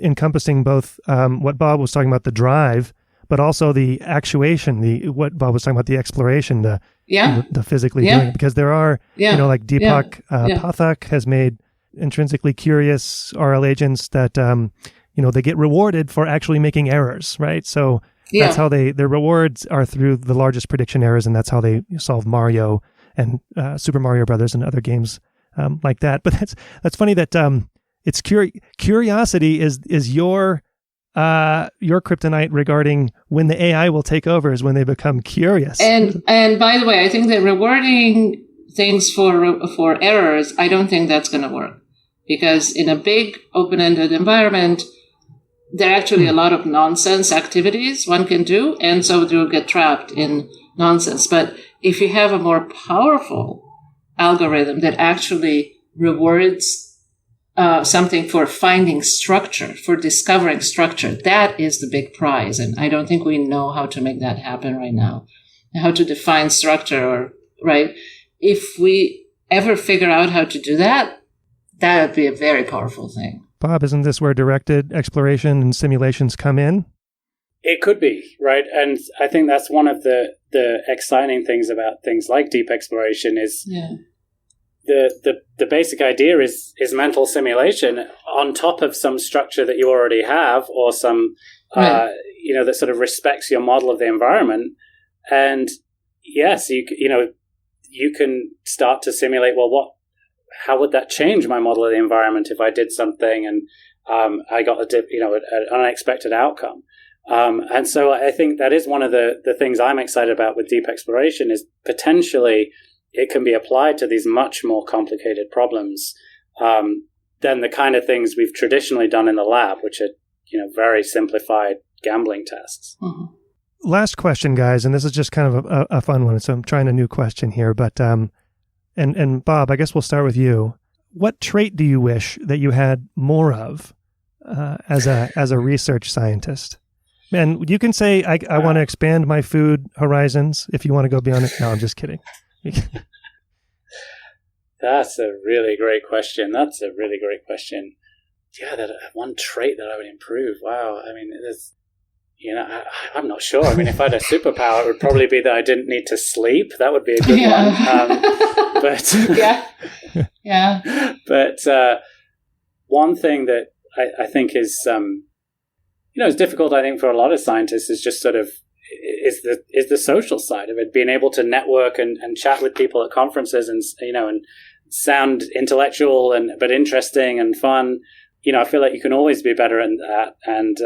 encompassing both what Bob was talking about, the drive, but also the actuation, what Bob was talking about, the exploration, the physically doing it. Because there are, like Deepak Pathak has made intrinsically curious RL agents that, they get rewarded for actually making errors, right? So that's how their rewards are through the largest prediction errors, and that's how they solve Mario and Super Mario Brothers and other games like that. But that's funny that it's curiosity is your kryptonite regarding when the AI will take over is when they become curious. And by the way, I think that rewarding things for errors, I don't think that's going to work, because in a big open-ended environment, there are actually a lot of nonsense activities one can do, and so you'll get trapped in nonsense. But if you have a more powerful algorithm that actually rewards something for finding structure, for discovering structure, that is the big prize. And I don't think we know how to make that happen right now, how to define structure, right? If we ever figure out how to do that, that would be a very powerful thing. Bob, isn't this where directed exploration and simulations come in? It could be, right? And I think that's one of the exciting things about things like deep exploration is the basic idea is mental simulation on top of some structure that you already have, or some that sort of respects your model of the environment. And yes, you can start to simulate, how would that change my model of the environment if I did something and I got an unexpected outcome. And so I think that is one of the things I'm excited about with deep exploration, is potentially it can be applied to these much more complicated problems than the kind of things we've traditionally done in the lab, which are very simplified gambling tests. Mm-hmm. Last question, guys, and this is just kind of a fun one. So I'm trying a new question here, but and Bob, I guess we'll start with you. What trait do you wish that you had more of as a research scientist? And you can say, I want to expand my food horizons if you want to go beyond it. No, I'm just kidding. That's a really great question. Yeah, that one trait that I would improve. Wow. I mean, I'm not sure. I mean, if I had a superpower, it would probably be that I didn't need to sleep. That would be a good one. But one thing that I think is, is difficult, I think, for a lot of scientists is just sort of is the social side of it, being able to network and chat with people at conferences and sound intellectual but interesting and fun. I feel like you can always be better at that. And,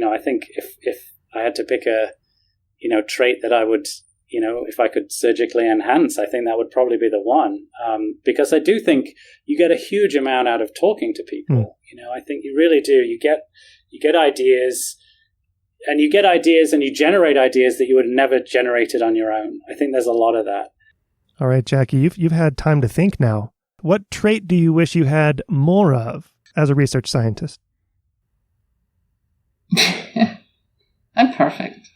I think if I had to pick a, trait that I would, if I could surgically enhance, I think that would probably be the one. Because I do think you get a huge amount out of talking to people. I think you really do. You get ideas, and you generate ideas that you would have never generated on your own. I think there's a lot of that. All right, Jackie, you've had time to think now. What trait do you wish you had more of as a research scientist? I'm perfect.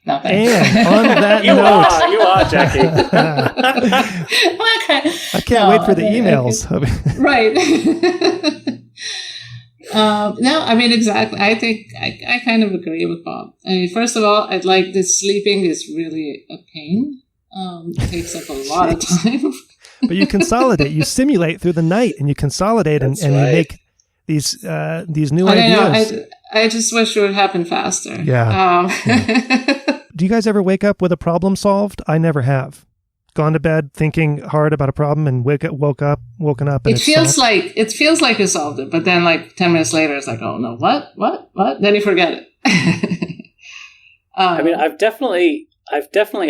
Nothing. And on that note, you are, Jackie. I can't wait for the emails. Right. No, I mean, exactly. I think I kind of agree with Bob. I mean, first of all, I'd like this sleeping is really a pain. It takes up a lot of time. But you consolidate, you simulate through the night, and you consolidate, and you make these new ideas. I just wish it would happen faster. Yeah. Do you guys ever wake up with a problem solved? I never have. Gone to bed thinking hard about a problem and woken up. And it feels like you solved it, but then like 10 minutes later, it's like, oh no, what? Then you forget it. I mean, I've definitely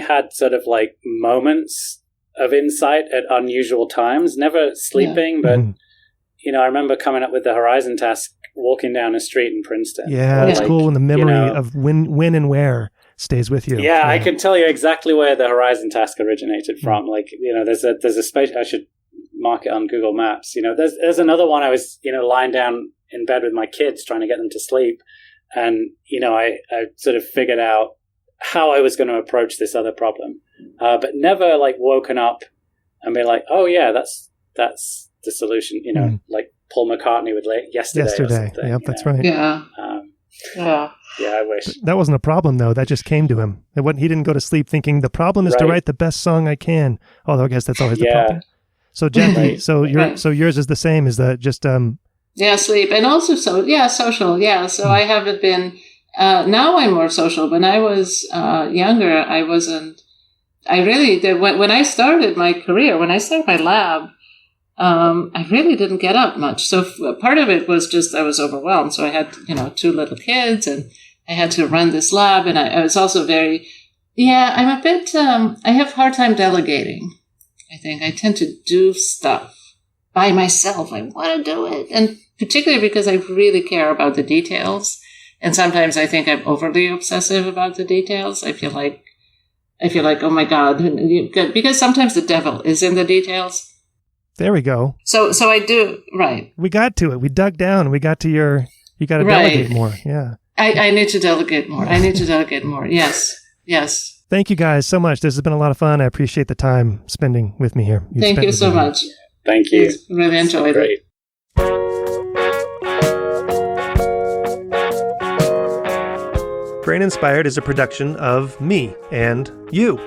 had sort of like moments of insight at unusual times. Never sleeping, but I remember coming up with the Horizon task, walking down a street in Princeton. Yeah, it's cool when the memory of when and where stays with you. Yeah, I can tell you exactly where the Horizon task originated from. Like, there's a space. I should mark it on Google Maps. There's another one. I was, lying down in bed with my kids trying to get them to sleep, and I sort of figured out how I was going to approach this other problem, but never like woken up and be like, oh yeah, that's the solution, like Paul McCartney would yesterday. Yep, that's right. Yeah. I wish. That wasn't a problem, though. That just came to him. He didn't go to sleep thinking, the problem is to write the best song I can. Although I guess that's always the problem. So, Jackie, so yours is the same, is that just... sleep. And also, social. Yeah, so I haven't been... now I'm more social. When I was younger, I wasn't... I really did... When I started my career, when I started my lab, I really didn't get up much. So part of it was just I was overwhelmed. So I had, 2 little kids, and I had to run this lab. And I was also very, I'm a bit, I have a hard time delegating. I think I tend to do stuff by myself. I want to do it. And particularly because I really care about the details. And sometimes I think I'm overly obsessive about the details. I feel like, oh my God, because sometimes the devil is in the details. There we go. So I do, right. We got to it. We dug down. We got to you got to delegate more. Yeah. I need to delegate more. Yes. Thank you guys so much. This has been a lot of fun. I appreciate the time spending with me here. Thank you so much. Thank you. Really enjoyed it. Brain Inspired is a production of me and you.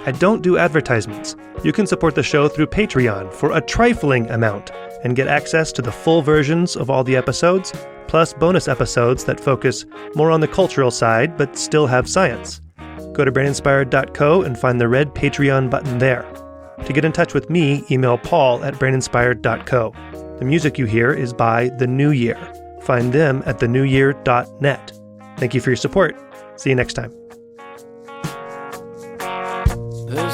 I don't do advertisements. You can support the show through Patreon for a trifling amount and get access to the full versions of all the episodes, plus bonus episodes that focus more on the cultural side but still have science. Go to braininspired.co and find the red Patreon button there. To get in touch with me, email paul@braininspired.co. The music you hear is by The New Year. Find them at thenewyear.net. Thank you for your support. See you next time. The